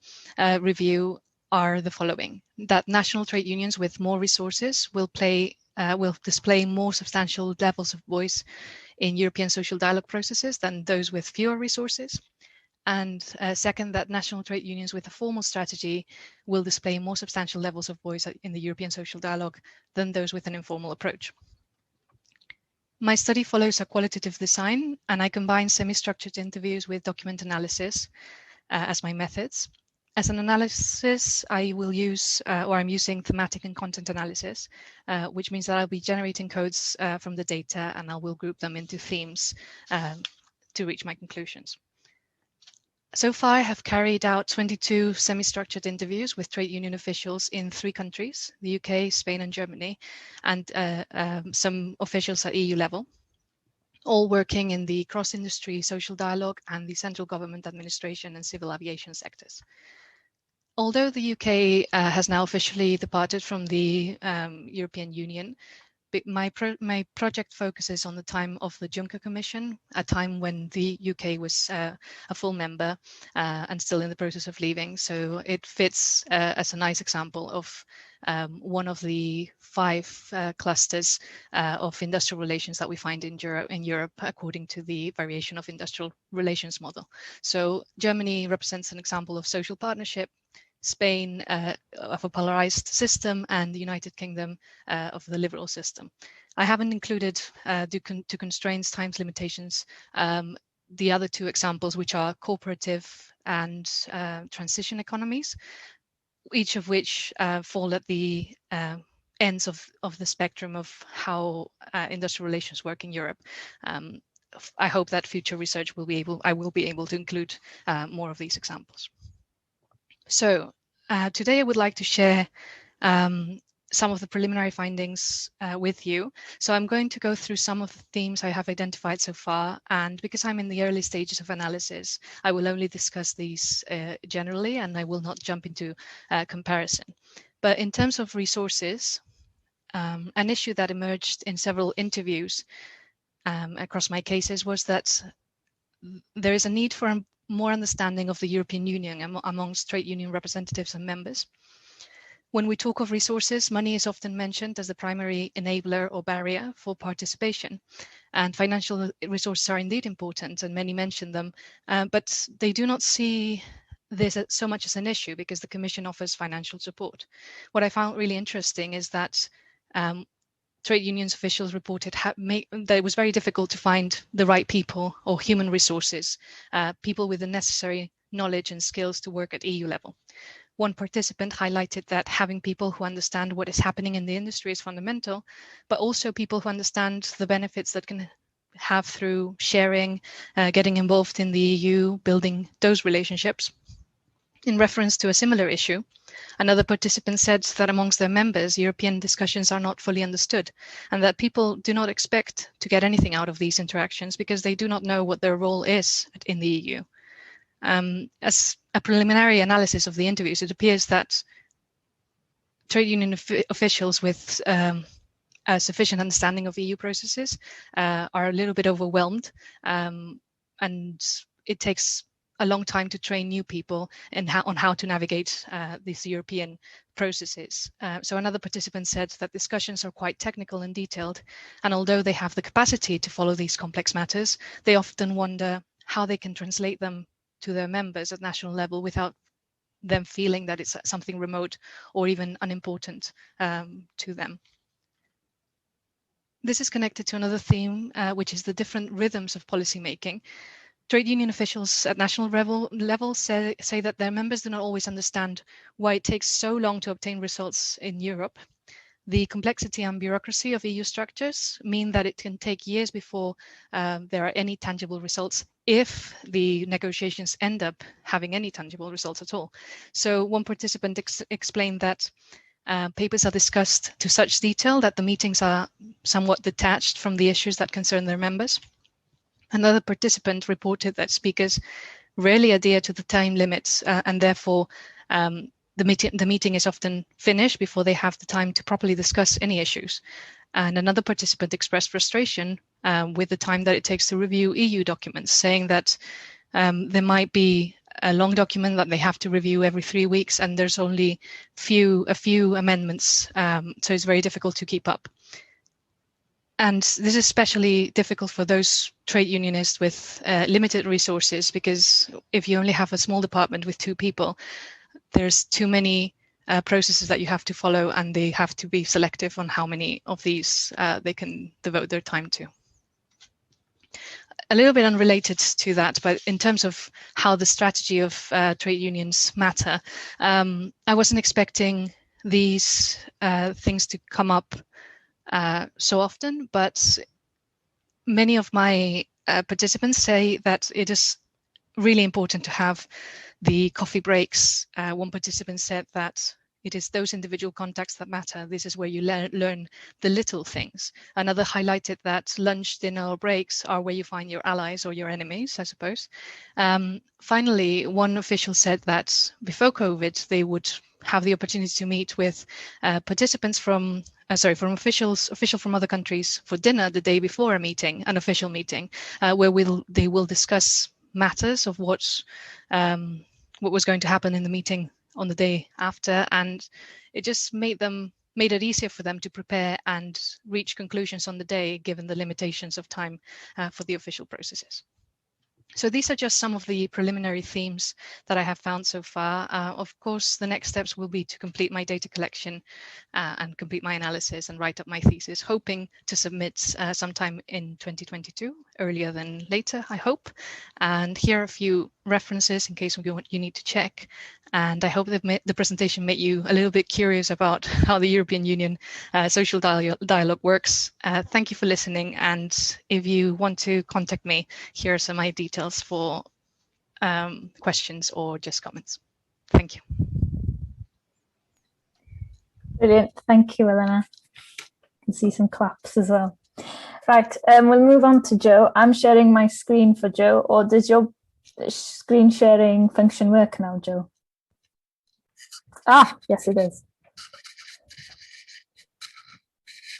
review are the following: that national trade unions with more resources will display more substantial levels of voice in European social dialogue processes than those with fewer resources. And second, that national trade unions with a formal strategy will display more substantial levels of voice in the European social dialogue than those with an informal approach. My study follows a qualitative design, and I combine semi-structured interviews with document analysis as my methods. As an analysis, I will use, or I'm using thematic and content analysis, which means that I'll be generating codes from the data, and I will group them into themes to reach my conclusions. So far, I have carried out 22 semi-structured interviews with trade union officials in 3 countries, the UK, Spain, and Germany, and some officials at EU level, all working in the cross-industry social dialogue and the central government administration and civil aviation sectors. Although the UK has now officially departed from the European Union, my project focuses on the time of the Juncker Commission, a time when the UK was a full member and still in the process of leaving. So it fits as a nice example of one of the 5 clusters of industrial relations that we find in Europe, according to the variation of industrial relations model. So Germany represents an example of social partnership, Spain of a polarized system, and the United Kingdom of the liberal system. I haven't included, due to constraints, times limitations, the other 2 examples, which are cooperative and transition economies, each of which fall at the ends of the spectrum of how industrial relations work in Europe. I hope that future research I will be able to include more of these examples. So today I would like to share some of the preliminary findings with you. So I'm going to go through some of the themes I have identified so far, and because I'm in the early stages of analysis, I will only discuss these generally, and I will not jump into comparison. But in terms of resources, an issue that emerged in several interviews across my cases was that there is a need for more understanding of the European Union amongst trade union representatives and members. When we talk of resources, money is often mentioned as the primary enabler or barrier for participation. And financial resources are indeed important, and many mention them, but they do not see this so much as an issue because the Commission offers financial support. What I found really interesting is that trade unions officials reported that it was very difficult to find the right people or human resources, people with the necessary knowledge and skills to work at EU level. One participant highlighted that having people who understand what is happening in the industry is fundamental, but also people who understand the benefits that can have through sharing, getting involved in the EU, building those relationships. In reference to a similar issue, another participant said that amongst their members, European discussions are not fully understood, and that people do not expect to get anything out of these interactions because they do not know what their role is in the EU. As a preliminary analysis of the interviews, it appears that trade union officials with a sufficient understanding of EU processes are a little bit overwhelmed, and it takes a long time to train new people on how to navigate these European processes. So another participant said that discussions are quite technical and detailed, and although they have the capacity to follow these complex matters, they often wonder how they can translate them to their members at national level without them feeling that it's something remote or even unimportant to them. This is connected to another theme, which is the different rhythms of policymaking. Trade union officials at national level say that their members do not always understand why it takes so long to obtain results in Europe. The complexity and bureaucracy of EU structures mean that it can take years before there are any tangible results, if the negotiations end up having any tangible results at all. So one participant explained that papers are discussed to such detail that the meetings are somewhat detached from the issues that concern their members. Another participant reported that speakers rarely adhere to the time limits, and therefore the meeting is often finished before they have the time to properly discuss any issues. And another participant expressed frustration with the time that it takes to review EU documents, saying that there might be a long document that they have to review every 3 weeks, and there's only a few amendments, so it's very difficult to keep up. And this is especially difficult for those trade unionists with limited resources, because if you only have a small department with 2 people, there's too many processes that you have to follow, and they have to be selective on how many of these they can devote their time to. A little bit unrelated to that, but in terms of how the strategy of trade unions matter, I wasn't expecting these things to come up so often, but many of my participants say that it is really important to have the coffee breaks. One participant said that it is those individual contacts that matter. This is where you learn the little things. Another highlighted that lunch, dinner, or breaks are where you find your allies or your enemies, I suppose. Finally, one official said that before COVID, they would have the opportunity to meet with participants from officials from other countries for dinner the day before a meeting, an official meeting, where they will discuss matters of what was going to happen in the meeting on the day after, and it just made it easier for them to prepare and reach conclusions on the day, given the limitations of time for the official processes. So these are just some of the preliminary themes that I have found so far. Of course, the next steps will be to complete my data collection and complete my analysis and write up my thesis, hoping to submit sometime in 2022, earlier than later, I hope. And here are a few references in case you need to check. And I hope that the presentation made you a little bit curious about how the European Union social dialogue works. Thank you for listening. And if you want to contact me, here are some of my details for questions or just comments. Thank you. Brilliant. Thank you, Elena. I can see some claps as well. Right, we'll move on to Joe. I'm sharing my screen for Joe, or does your screen sharing function work now, Joe? Ah, yes, it is.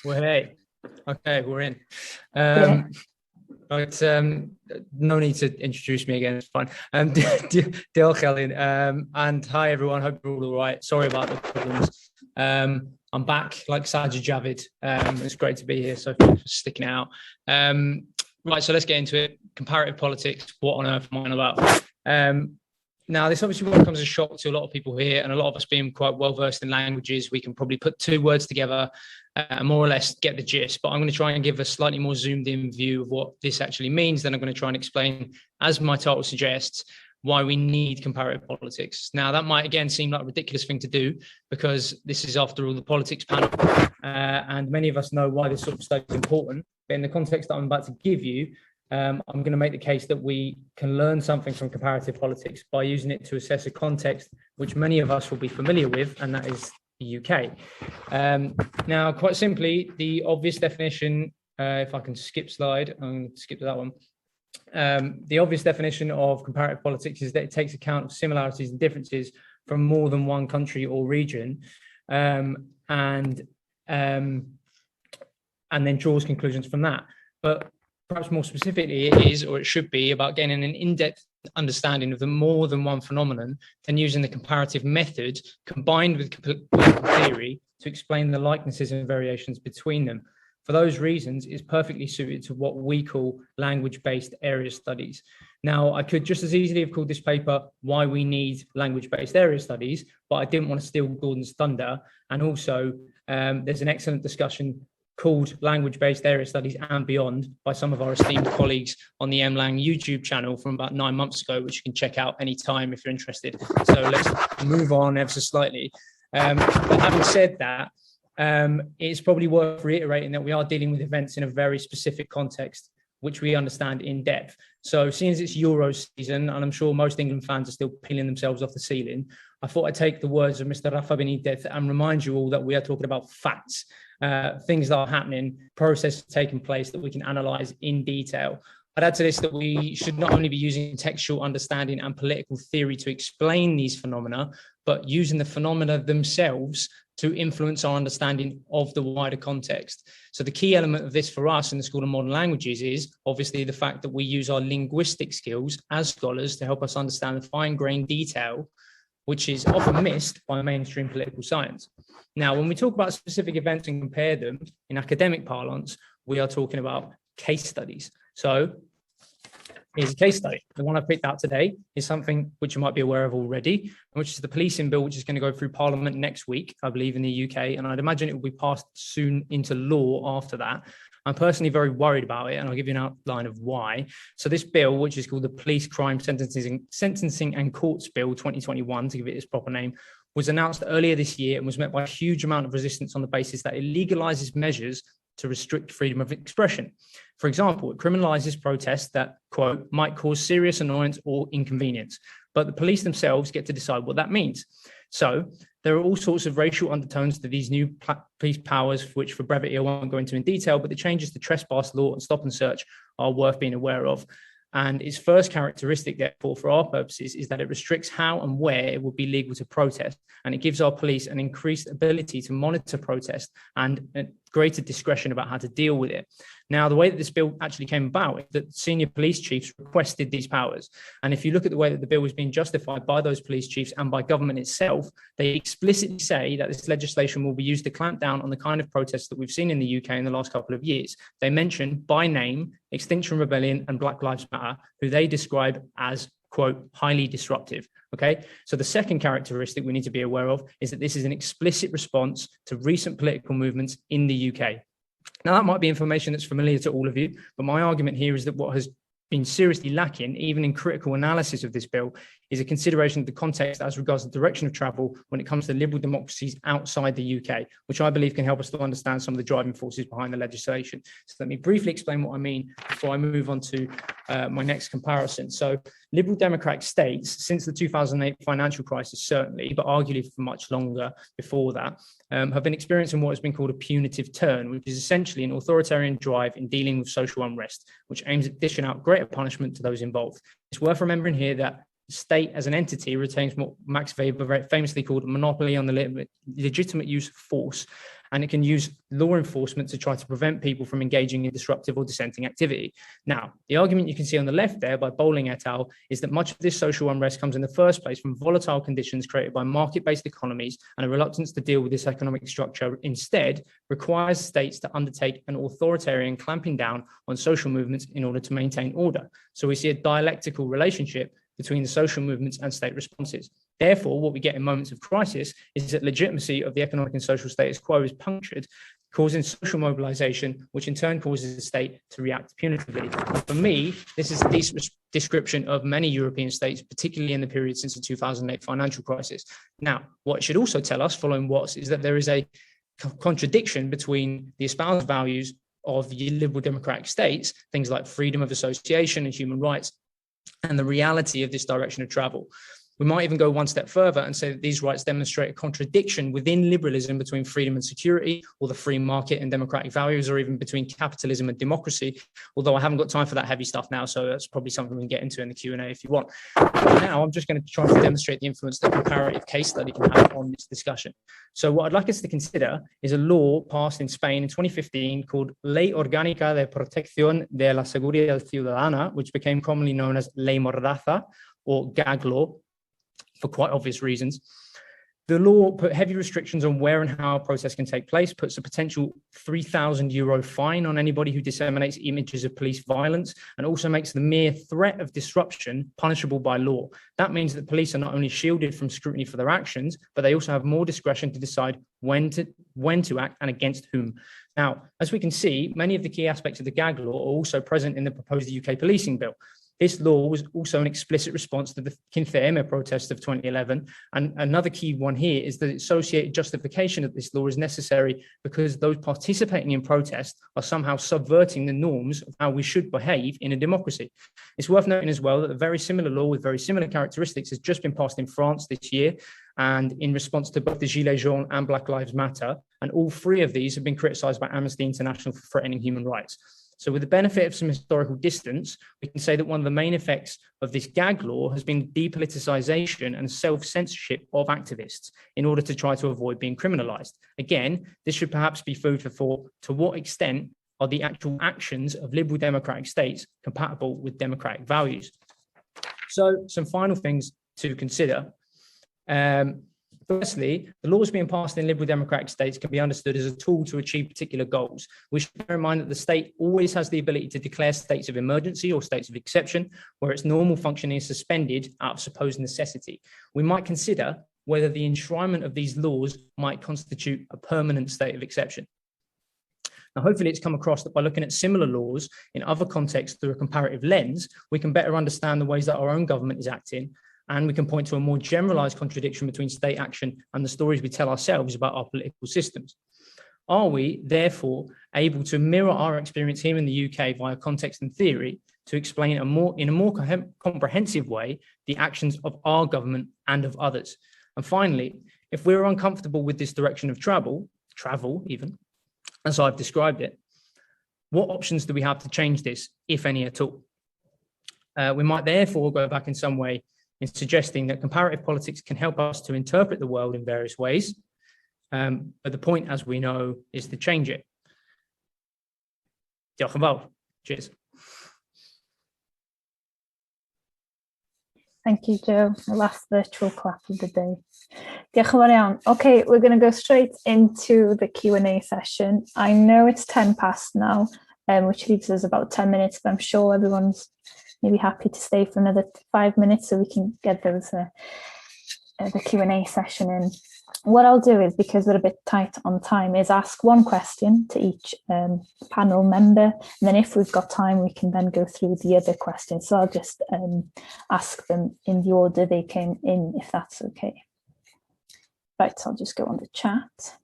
Well, hey, okay, we're in. Yeah. Right, no need to introduce me again, it's fine. Diolch, Elin, and hi everyone, hope you're all right. Sorry about the problems. I'm back like Sajid Javid. It's great to be here, so thanks for sticking it out. Right, so let's get into it. Comparative politics, what on earth am I on about? Now, this obviously comes as a shock to a lot of people here, and a lot of us being quite well versed in languages, we can probably put two words together and more or less get the gist. But I'm going to try and give a slightly more zoomed in view of what this actually means. Then I'm going to try and explain, as my title suggests, why we need comparative politics. Now, that might again seem like a ridiculous thing to do, because this is, after all, the politics panel, and many of us know why this sort of study is important. But in the context that I'm about to give you, I'm going to make the case that we can learn something from comparative politics by using it to assess a context which many of us will be familiar with, and that is the UK. Now, quite simply, the obvious definition, if I can skip slide, I'm going to skip to that one. The obvious definition of comparative politics is that it takes account of similarities and differences from more than one country or region, and then draws conclusions from that. But perhaps more specifically, it is, or it should be, about gaining an in-depth understanding of the more than one phenomenon and using the comparative method combined with political theory to explain the likenesses and variations between them. For those reasons, it's perfectly suited to what we call language-based area studies. Now, I could just as easily have called this paper Why We Need Language-Based Area Studies, but I didn't want to steal Gordon's thunder. And also, there's an excellent discussion called Language-Based Area Studies and Beyond by some of our esteemed colleagues on the MLang YouTube channel from about 9 months ago, which you can check out anytime if you're interested. So let's move on ever so slightly. But having said that, it's probably worth reiterating that we are dealing with events in a very specific context, which we understand in depth. So seeing as it's Euro season, and I'm sure most England fans are still peeling themselves off the ceiling, I thought I'd take the words of Mr. Rafa Benitez and remind you all that we are talking about facts, things that are happening, processes taking place that we can analyse in detail. I'd add to this that we should not only be using textual understanding and political theory to explain these phenomena, but using the phenomena themselves to influence our understanding of the wider context. So the key element of this for us in the School of Modern Languages is obviously the fact that we use our linguistic skills as scholars to help us understand the fine-grained detail, which is often missed by mainstream political science. Now, when we talk about specific events and compare them in academic parlance, we are talking about case studies. So here's a case study. The one I picked out today is something which you might be aware of already, which is the policing bill, which is going to go through Parliament next week, I believe, in the UK. And I'd imagine it will be passed soon into law after that. I'm personally very worried about it, and I'll give you an outline of why. So this bill, which is called the Police Crime Sentencing and Courts Bill 2021, to give it its proper name, was announced earlier this year and was met by a huge amount of resistance on the basis that it legalizes measures to restrict freedom of expression. For example, it criminalizes protests that, quote, might cause serious annoyance or inconvenience, but the police themselves get to decide what that means. So there are all sorts of racial undertones to these new police powers, which for brevity I won't go into in detail, but the changes to trespass law and stop and search are worth being aware of. And its first characteristic, therefore, for our purposes, is that it restricts how and where it would be legal to protest. And it gives our police an increased ability to monitor protest and greater discretion about how to deal with it. Now, the way that this bill actually came about is that senior police chiefs requested these powers. And if you look at the way that the bill was being justified by those police chiefs and by government itself, they explicitly say that this legislation will be used to clamp down on the kind of protests that we've seen in the UK in the last couple of years. They mention by name Extinction Rebellion and Black Lives Matter, who they describe as, quote, highly disruptive. Okay, so the second characteristic we need to be aware of is that this is an explicit response to recent political movements in the UK. Now, that might be information that's familiar to all of you, but my argument here is that what has been seriously lacking, even in critical analysis of this bill, is a consideration of the context as regards the direction of travel when it comes to liberal democracies outside the UK, which I believe can help us to understand some of the driving forces behind the legislation. So let me briefly explain what I mean before I move on to my next comparison. So liberal democratic states, since the 2008 financial crisis certainly, but arguably for much longer before that, have been experiencing what has been called a punitive turn, which is essentially an authoritarian drive in dealing with social unrest, which aims at dishing out greater punishment to those involved. It's worth remembering here that the state as an entity retains what Max Weber very famously called a monopoly on the legitimate use of force, and it can use law enforcement to try to prevent people from engaging in disruptive or dissenting activity. Now, the argument you can see on the left there by Bowling et al. Is that much of this social unrest comes in the first place from volatile conditions created by market-based economies, and a reluctance to deal with this economic structure instead requires states to undertake an authoritarian clamping down on social movements in order to maintain order. So we see a dialectical relationship between the social movements and state responses. Therefore, what we get in moments of crisis is that legitimacy of the economic and social status quo is punctured, causing social mobilization, which in turn causes the state to react punitively. And for me, this is a decent description of many European states, particularly in the period since the 2008 financial crisis. Now, what it should also tell us, following Watts, is that there is a contradiction between the espoused values of the liberal democratic states, things like freedom of association and human rights, and the reality of this direction of travel. We might even go one step further and say that these rights demonstrate a contradiction within liberalism between freedom and security, or the free market and democratic values, or even between capitalism and democracy, although I haven't got time for that heavy stuff now, so that's probably something we can get into in the Q&A if you want. But now I'm just going to try to demonstrate the influence that comparative case study can have on this discussion. So what I'd like us to consider is a law passed in Spain in 2015 called Ley Orgánica de Protección de la Seguridad Ciudadana, which became commonly known as Ley Mordaza, or gag law, for quite obvious reasons. The law put heavy restrictions on where and how a protest can take place, puts a potential €3,000 fine on anybody who disseminates images of police violence, and also makes the mere threat of disruption punishable by law. That means that police are not only shielded from scrutiny for their actions, but they also have more discretion to decide when to act and against whom. Now, as we can see, many of the key aspects of the gag law are also present in the proposed UK policing bill. This law was also an explicit response to the Quince protests of 2011. And another key one here is that associated justification of this law is necessary because those participating in protest are somehow subverting the norms of how we should behave in a democracy. It's worth noting as well that a very similar law with very similar characteristics has just been passed in France this year, and in response to both the Gilets jaunes and Black Lives Matter. And all three of these have been criticized by Amnesty International for threatening human rights. So with the benefit of some historical distance, we can say that one of the main effects of this gag law has been depoliticization and self-censorship of activists in order to try to avoid being criminalized. Again, this should perhaps be food for thought. To what extent are the actual actions of liberal democratic states compatible with democratic values? So some final things to consider. Firstly, the laws being passed in liberal democratic states can be understood as a tool to achieve particular goals. We should bear in mind that the state always has the ability to declare states of emergency or states of exception, where its normal functioning is suspended out of supposed necessity. We might consider whether the enshrinement of these laws might constitute a permanent state of exception. Now, hopefully it's come across that by looking at similar laws in other contexts through a comparative lens, we can better understand the ways that our own government is acting, and we can point to a more generalized contradiction between state action and the stories we tell ourselves about our political systems. Are we, therefore, able to mirror our experience here in the UK via context and theory to explain in a more comprehensive way the actions of our government and of others? And finally, if we're uncomfortable with this direction of travel even, as I've described it, what options do we have to change this, if any at all? We might therefore go back in some way in suggesting that comparative politics can help us to interpret the world in various ways, but the point, as we know, is to change it. Diolch yn fawr. Cheers. Thank you, Joe. The last virtual clap of the day. Diolch yn fawr iawn. Okay, we're going to go straight into the Q&A session. I know it's 10 past now, which leaves us about 10 minutes, but I'm sure everyone's maybe happy to stay for another 5 minutes so we can get those the Q&A session in. What I'll do is, because we're a bit tight on time, is ask one question to each panel member, and then if we've got time, we can then go through the other questions. So I'll just ask them in the order they came in, if that's okay. Right, so I'll just go on the chat.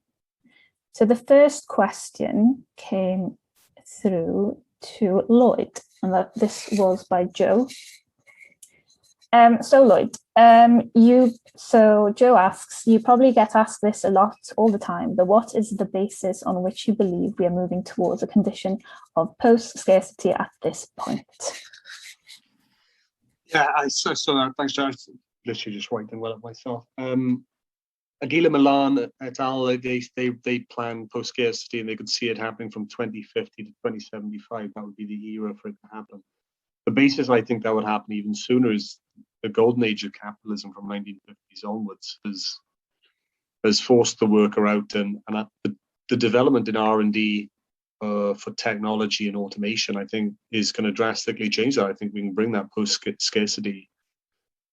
So the first question came through to Lloyd, and this was by Joe. So Lloyd, Joe asks, you probably get asked this a lot all the time, but what is the basis on which you believe we are moving towards a condition of post-scarcity at this point? Yeah, I saw that. Thanks, Joe. Literally just writing well up myself. Aguila Milan et al. They plan post-scarcity, and they could see it happening from 2050 to 2075. That would be the era for it to happen. The basis I think that would happen even sooner is the golden age of capitalism from 1950s onwards has forced the worker out, and the development in R&D for technology and automation, I think, is going to drastically change that. I think we can bring that post-scarcity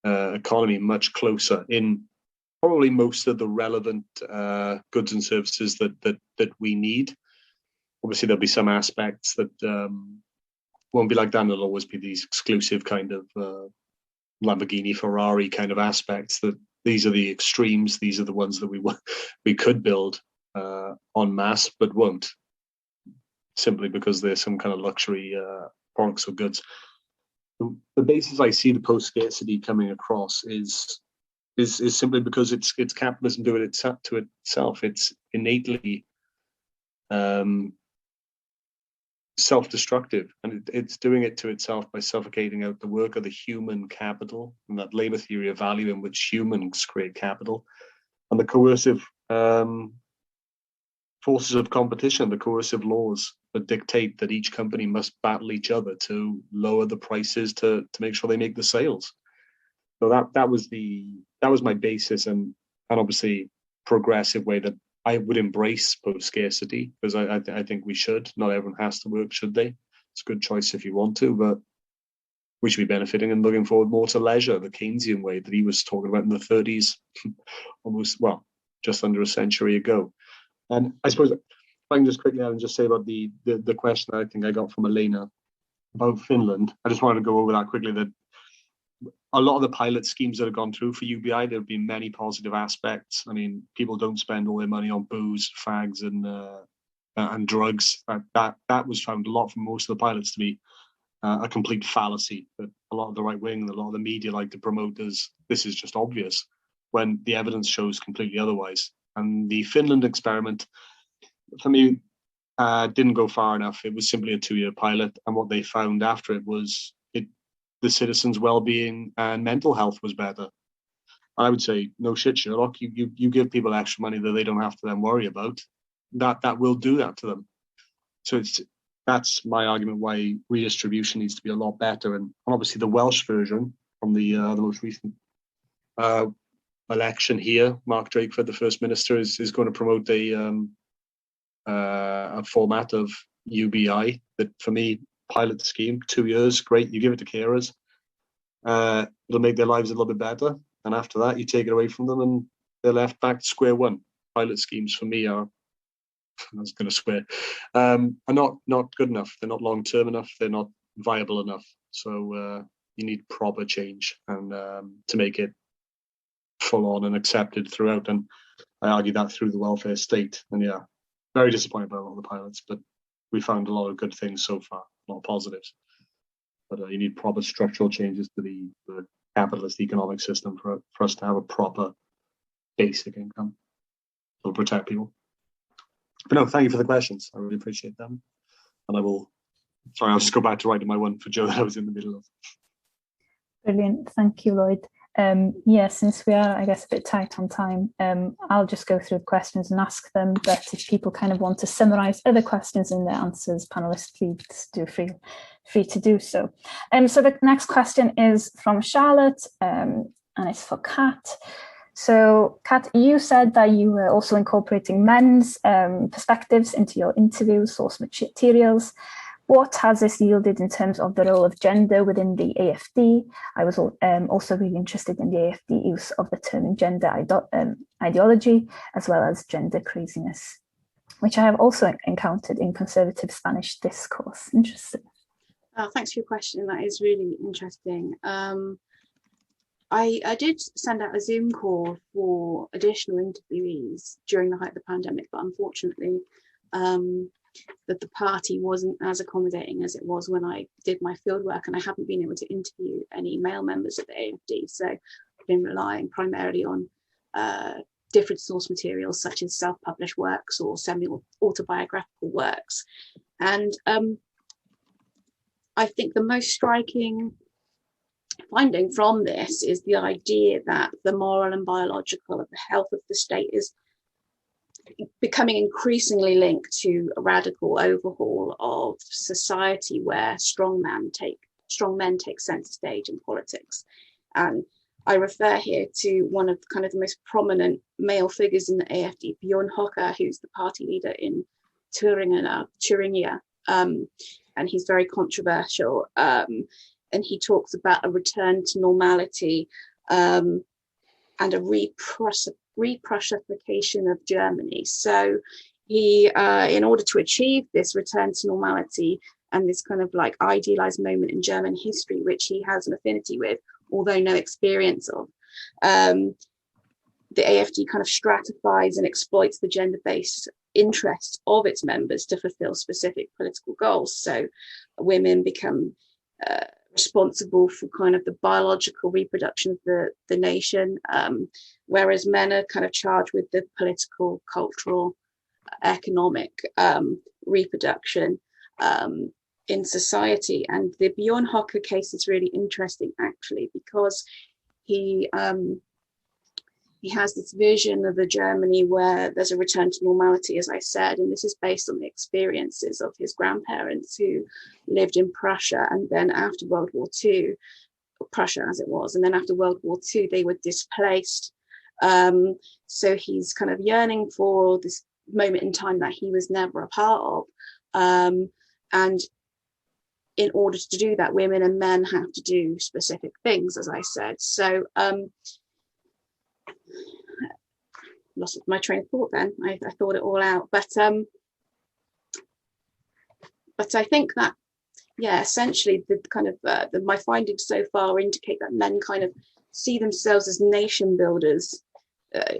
economy much closer in probably most of the relevant goods and services that we need. Obviously, there'll be some aspects that won't be like that. There'll always be these exclusive kind of Lamborghini, Ferrari kind of aspects. That these are the extremes. These are the ones that we could build en masse, but won't, simply because they're some kind of luxury products or goods. The basis I see the post-scarcity coming across is simply because it's capitalism doing it to itself. It's innately self-destructive, and it's doing it to itself by suffocating out the work of the human capital and that labor theory of value in which humans create capital, and the coercive forces of competition, the coercive laws that dictate that each company must battle each other to lower the prices to make sure they make the sales. So that was my basis, and obviously progressive way that I would embrace post-scarcity, because I think we should. Not everyone has to work, should they? It's a good choice if you want to, but we should be benefiting and looking forward more to leisure, the Keynesian way that he was talking about in the 30s, just under a century ago. And I suppose if I can just quickly add and just say about the question I think I got from Elena about Finland. I just wanted to go over that quickly, that a lot of the pilot schemes that have gone through for UBI, there have been many positive aspects. I mean, people don't spend all their money on booze, fags, and drugs. That was found a lot from most of the pilots to be a complete fallacy. That a lot of the right wing and a lot of the media like to promote as this is just obvious, when the evidence shows completely otherwise. And the Finland experiment, for me, didn't go far enough. It was simply a 2-year pilot, and what they found after it was the citizens' well-being and mental health was better. I would say, no shit, Sherlock. You give people extra money that they don't have to then worry about. That will do that to them. So that's my argument why redistribution needs to be a lot better. And obviously, the Welsh version from the most recent election here, Mark Drakeford, the First Minister, is going to promote a format of UBI that, for me, pilot scheme, 2 years, great. You give it to carers. It'll make their lives a little bit better. And after that, you take it away from them and they're left back to square one. Pilot schemes for me are, I was going to swear, are not good enough. They're not long-term enough. They're not viable enough. So you need proper change and to make it full on and accepted throughout. And I argue that through the welfare state. And yeah, very disappointed by a lot of the pilots, but we found a lot of good things so far, a lot of positives. But you need proper structural changes to the capitalist economic system for us to have a proper basic income to protect people. But no, thank you for the questions. I really appreciate them. And I'll just go back to writing my one for Joe that I was in the middle of. Brilliant. Thank you, Lloyd. Yeah, since we are, I guess, a bit tight on time, I'll just go through the questions and ask them. But if people kind of want to summarize other questions in their answers, panelists, please do feel free to do so. So the next question is from Charlotte, and it's for Kat. So, Kat, you said that you were also incorporating men's perspectives into your interview source materials. What has this yielded in terms of the role of gender within the AFD? I was also really interested in the AFD use of the term gender ideology, as well as gender craziness, which I have also encountered in conservative Spanish discourse. Interesting. Thanks for your question. That is really interesting. I did send out a Zoom call for additional interviewees during the height of the pandemic, but unfortunately, that the party wasn't as accommodating as it was when I did my fieldwork, and I haven't been able to interview any male members of the AFD. So I've been relying primarily on different source materials such as self-published works or semi-autobiographical works. And I think the most striking finding from this is the idea that the moral and biological of the health of the state is becoming increasingly linked to a radical overhaul of society where strong men take center stage in politics. And I refer here to one of kind of the most prominent male figures in the AFD, Bjorn Höcke, who's the party leader in Thuringia, and he's very controversial. And he talks about a return to normality and a re-Prussification of Germany. So he, in order to achieve this return to normality and this kind of like idealized moment in German history, which he has an affinity with, although no experience of, the AfD kind of stratifies and exploits the gender-based interests of its members to fulfill specific political goals. So women become responsible for kind of the biological reproduction of the nation, whereas men are kind of charged with the political, cultural, economic reproduction in society. And the Bjorn Höcke case is really interesting, actually, because he has this vision of a Germany where there's a return to normality, as I said, and this is based on the experiences of his grandparents who lived in Prussia, and then after World War II, Prussia as it was, and then after World War II, they were displaced. So he's kind of yearning for this moment in time that he was never a part of. And in order to do that, women and men have to do specific things, as I said. So lost my train of thought then. I thought it all out, but I think that, yeah, essentially the kind of my findings so far indicate that men kind of see themselves as nation builders,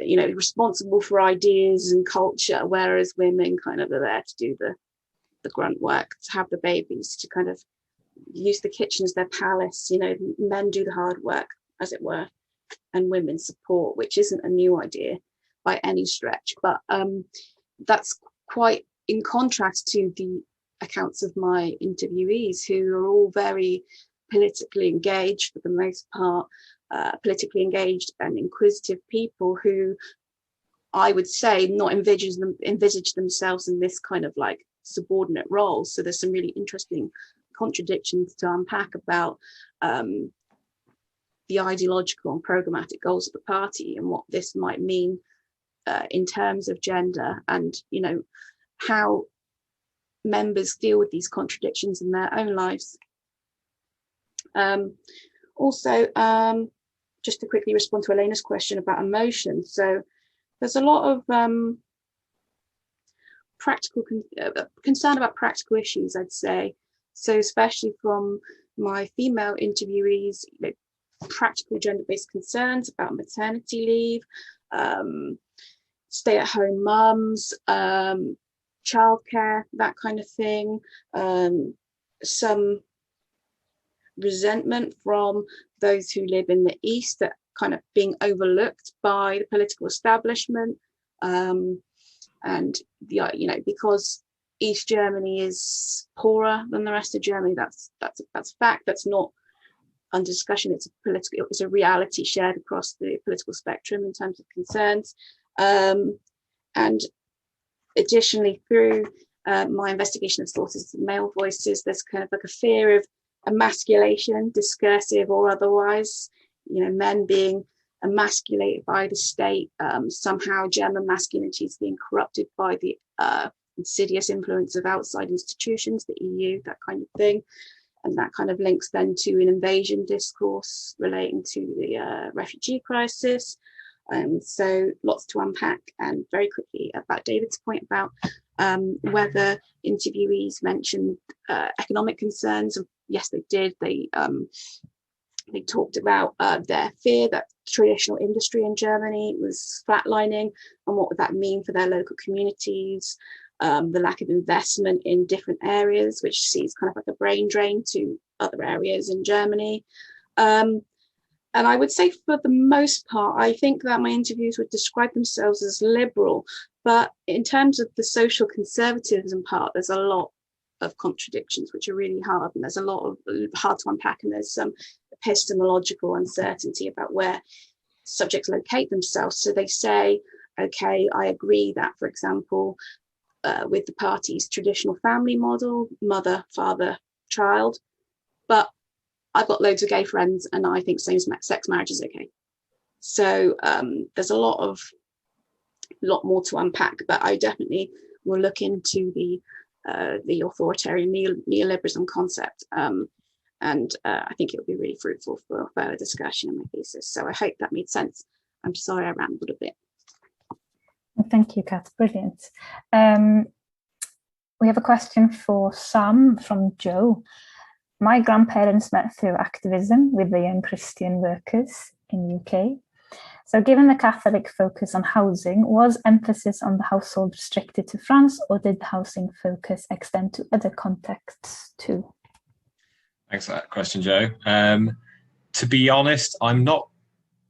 responsible for ideas and culture, whereas women kind of are there to do the grunt work, to have the babies, to kind of use the kitchen as their palace. Men do the hard work, as it were, and women support, which isn't a new idea by any stretch, but that's quite in contrast to the accounts of my interviewees, who are all very politically engaged for the most part, politically engaged and inquisitive people who I would say not envisage themselves in this kind of like subordinate role. So there's some really interesting contradictions to unpack about the ideological and programmatic goals of the party and what this might mean in terms of gender, and how members deal with these contradictions in their own lives. Also, just to quickly respond to Elena's question about emotion. So there's a lot of practical concern about practical issues, I'd say. So especially from my female interviewees, practical gender-based concerns about maternity leave, stay-at-home mums, childcare, that kind of thing. Some resentment from those who live in the East that kind of being overlooked by the political establishment, and because East Germany is poorer than the rest of Germany, that's a fact. That's not under discussion. It's a reality shared across the political spectrum in terms of concerns. And additionally, through my investigation of sources of male voices, there's kind of like a fear of emasculation, discursive or otherwise, men being emasculated by the state, somehow German masculinity is being corrupted by the insidious influence of outside institutions, the EU, that kind of thing. And that kind of links then to an invasion discourse relating to the refugee crisis. So lots to unpack. And very quickly about David's point about whether interviewees mentioned economic concerns. Yes, they did. They talked about their fear that traditional industry in Germany was flatlining, and what would that mean for their local communities. The lack of investment in different areas, which sees kind of like a brain drain to other areas in Germany. And I would say for the most part, I think that my interviews would describe themselves as liberal, but in terms of the social conservatism part, there's a lot of contradictions, which are really hard, and there's a lot of hard to unpack, and there's some epistemological uncertainty about where subjects locate themselves. So they say, okay, I agree that, for example, with the party's traditional family model, mother, father, child, but I've got loads of gay friends and I think same-sex marriage is okay. So there's a lot more to unpack, but I definitely will look into the authoritarian neoliberalism concept And I think it will be really fruitful for further discussion in my thesis. So I hope that made sense. I'm sorry I rambled a bit. Thank you, Kat. Brilliant. We have a question for Sam from Joe. My grandparents met through activism with the young Christian workers in the UK. So given the Catholic focus on housing, was emphasis on the household restricted to France, or did the housing focus extend to other contexts too? Thanks for that question, Joe. To be honest, I'm not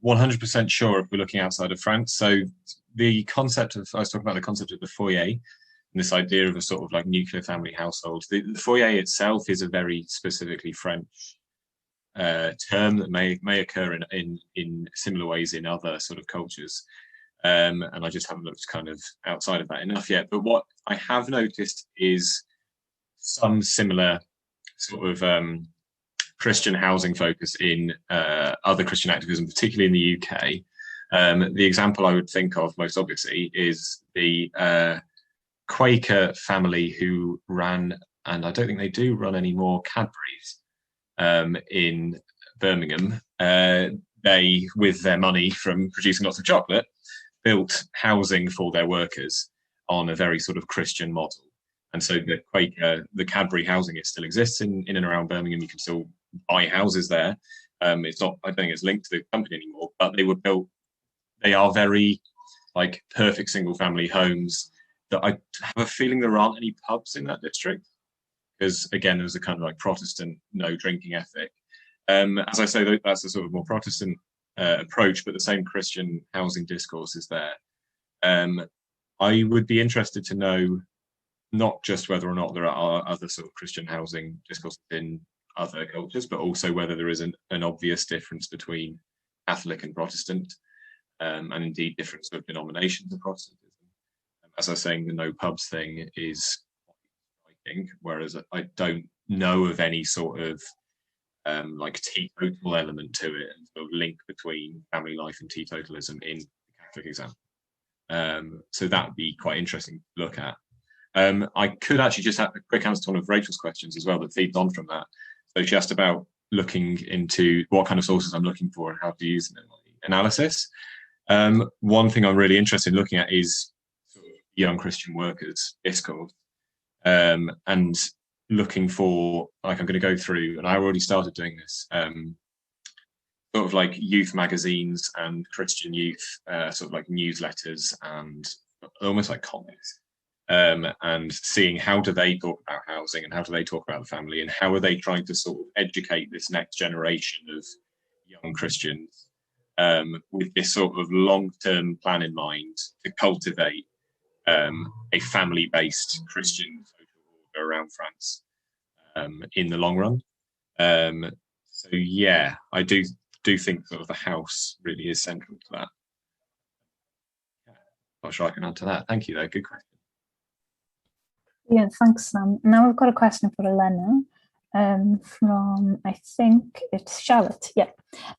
100% sure if we're looking outside of France. So the concept of, I was talking about the concept of the foyer, and this idea of a sort of like nuclear family household. The foyer itself is a very specifically French term that may occur in similar ways in other sort of cultures. And I just haven't looked kind of outside of that enough yet. But what I have noticed is some similar sort of Christian housing focus in other Christian activism, particularly in the UK. The example I would think of most obviously is the Quaker family who ran, and I don't think they do run anymore, Cadbury's in Birmingham. They, with their money from producing lots of chocolate, built housing for their workers on a very sort of Christian model. And so the Quaker, the Cadbury housing, it still exists in and around Birmingham. You can still buy houses there. It's not, I don't think it's linked to the company anymore, but they were built, they are very like perfect single family homes that I have a feeling there aren't any pubs in that district. Because again, there's a kind of like Protestant no drinking ethic. As I say, that's a sort of more Protestant approach, but the same Christian housing discourse is there. I would be interested to know not just whether or not there are other sort of Christian housing discourses in other cultures, but also whether there is an obvious difference between Catholic and Protestant, and indeed different sort of denominations of Protestantism. As I was saying, the no pubs thing is striking, whereas I don't know of any sort of like teetotal element to it, and sort of link between family life and teetotalism in the Catholic example. So that would be quite interesting to look at. I could actually just have a quick answer to one of Rachel's questions as well that feeds on from that. So she asked about looking into what kind of sources I'm looking for and how to use them in my analysis. One thing I'm really interested in looking at is sort of young Christian workers discourse, and looking for, like, I'm going to go through, and I already started doing this, sort of like youth magazines and Christian youth sort of like newsletters and almost like comics. And seeing how do they talk about housing and how do they talk about the family and how are they trying to sort of educate this next generation of young Christians with this sort of long-term plan in mind to cultivate a family-based Christian social order around France in the long run. So yeah, I do think sort of the house really is central to that. Not sure I can add to that. Thank you though, good question. Yeah, thanks, Sam. Now we've got a question for Elena from, I think it's Charlotte. Yeah.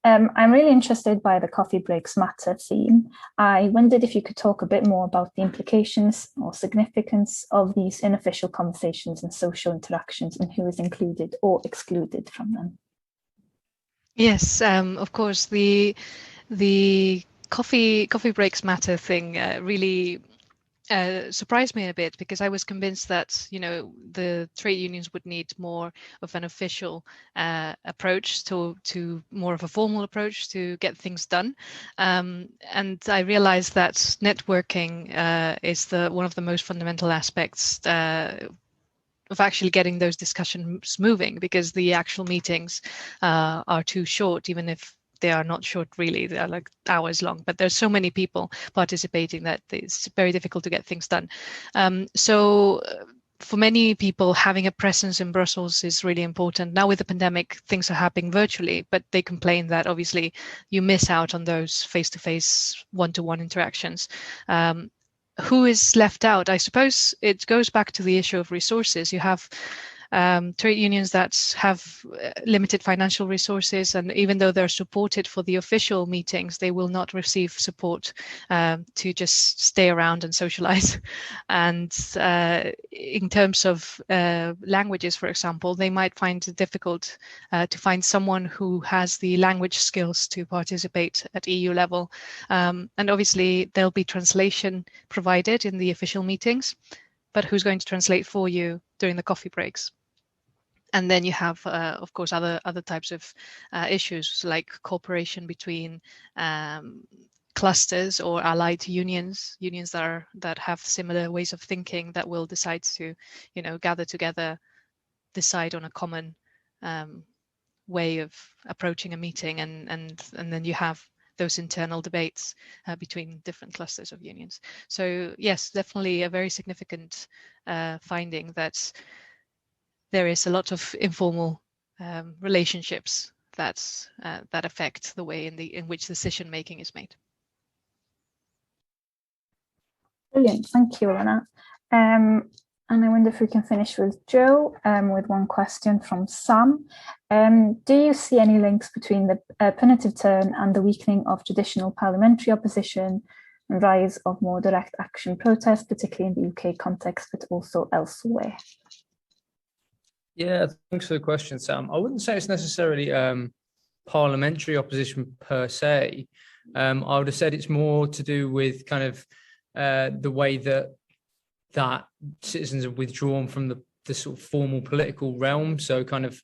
I'm really interested by the coffee breaks matter theme. I wondered if you could talk a bit more about the implications or significance of these unofficial conversations and social interactions and who is included or excluded from them. Yes, of course, the coffee breaks matter thing really surprised me a bit, because I was convinced that, you know, the trade unions would need more of an official approach to more of a formal approach to get things done. And I realized that networking is one of the most fundamental aspects of actually getting those discussions moving, because the actual meetings are too short, even if they are not short really, they are like hours long, but there's so many people participating that it's very difficult to get things done. So for many people, having a presence in Brussels is really important. Now with the pandemic, things are happening virtually, but they complain that obviously you miss out on those face-to-face, one-to-one interactions. Who is left out? I suppose it goes back to the issue of resources. You have trade unions that have limited financial resources, and even though they're supported for the official meetings, they will not receive support to just stay around and socialize. And in terms of languages, for example, they might find it difficult to find someone who has the language skills to participate at EU level. And obviously there'll be translation provided in the official meetings, but who's going to translate for you during the coffee breaks? And then you have, of course, other types of issues like cooperation between clusters or allied unions that have similar ways of thinking, that will decide to, gather together, decide on a common way of approaching a meeting, and then you have those internal debates between different clusters of unions. So yes, definitely a very significant finding that there is a lot of informal relationships that affect the way in which decision making is made. Brilliant, thank you, Elena. And I wonder if we can finish with Joe with one question from Sam. Do you see any links between the punitive turn and the weakening of traditional parliamentary opposition and rise of more direct action protests, particularly in the UK context, but also elsewhere? Yeah, thanks for the question, Sam. I wouldn't say it's necessarily parliamentary opposition per se. I would have said it's more to do with kind of the way that citizens have withdrawn from the sort of formal political realm. So kind of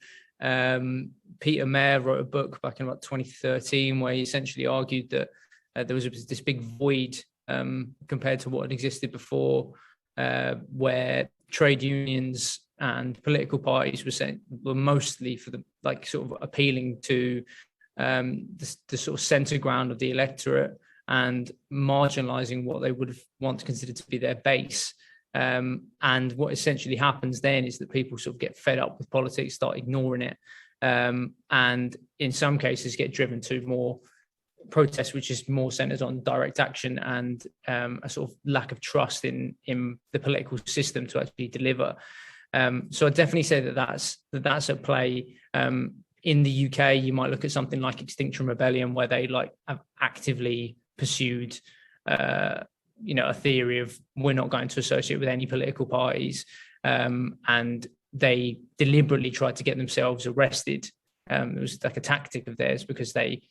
Peter Mayer wrote a book back in about 2013 where he essentially argued that there was this big void compared to what had existed before, where trade unions and political parties were mostly for the sort of appealing to the sort of centre ground of the electorate and marginalising what they would want to consider to be their base. And what essentially happens then is that people sort of get fed up with politics, start ignoring it, and in some cases get driven to more protest, which is more centered on direct action and a sort of lack of trust in the political system to actually deliver. So I definitely say that's at play. In the UK, you might look at something like Extinction Rebellion, where they have actively pursued a theory of we're not going to associate with any political parties, and they deliberately tried to get themselves arrested. It was like a tactic of theirs because they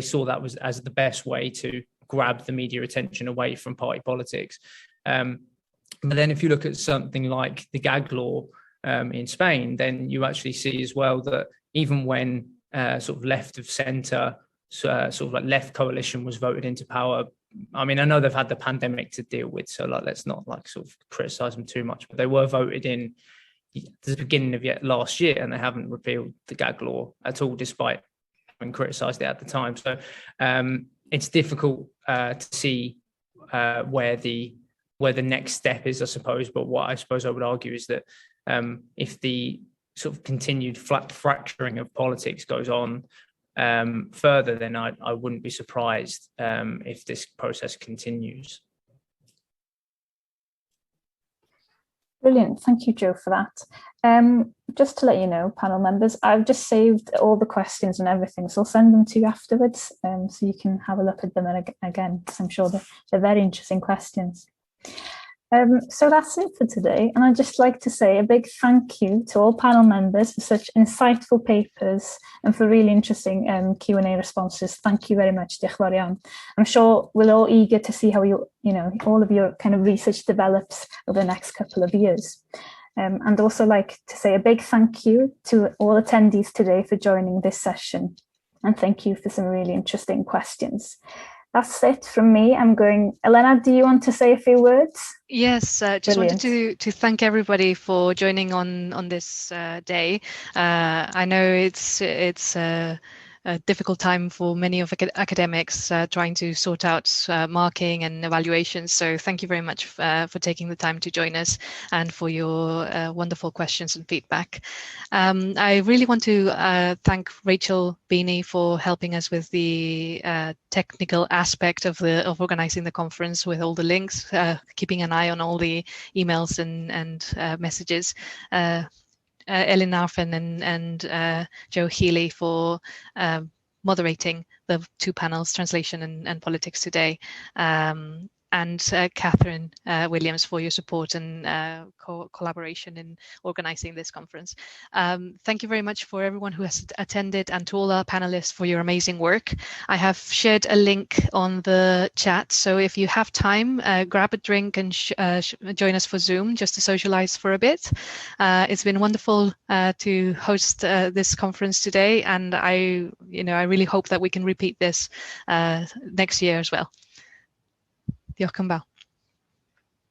saw that was as the best way to grab the media attention away from party politics. But then if you look at something like the gag law in Spain, then you actually see as well that even when sort of left of centre, sort of like left coalition was voted into power. I mean, I know they've had the pandemic to deal with, so let's not sort of criticise them too much, but they were voted in the beginning of last year, and they haven't repealed the gag law at all, despite having criticised it at the time. So it's difficult to see where the next step is, I suppose. But what I suppose I would argue is that if the sort of continued fracturing of politics goes on further, then I wouldn't be surprised if this process continues. Brilliant, thank you, Joe, for that. Just to let you know, panel members, I've just saved all the questions and everything, so I'll send them to you afterwards, so you can have a look at them again, because I'm sure they're very interesting questions. So that's it for today, and I'd just like to say a big thank you to all panel members for such insightful papers and for really interesting Q&A responses. Thank you very much, Diolch yn fawr iawn. I'm sure we're all eager to see how all of your kind of research develops over the next couple of years. And also like to say a big thank you to all attendees today for joining this session, and thank you for some really interesting questions. That's it from me. Elena, do you want to say a few words? Yes, just wanted to thank everybody for joining on this day. I know it's a difficult time for many of academics trying to sort out marking and evaluations. So thank you very much for taking the time to join us and for your wonderful questions and feedback. I really want to thank Rachel Beanie for helping us with the technical aspect of organizing the conference with all the links, keeping an eye on all the emails and messages. Ellen Narfin and Joe Healy for moderating the two panels, translation and politics today. And Catherine Williams for your support and collaboration in organizing this conference. Thank you very much for everyone who has attended and to all our panelists for your amazing work. I have shared a link on the chat, so if you have time, grab a drink and join us for Zoom just to socialize for a bit. It's been wonderful to host this conference today, and I really hope that we can repeat this next year as well. Diolch yn fawr.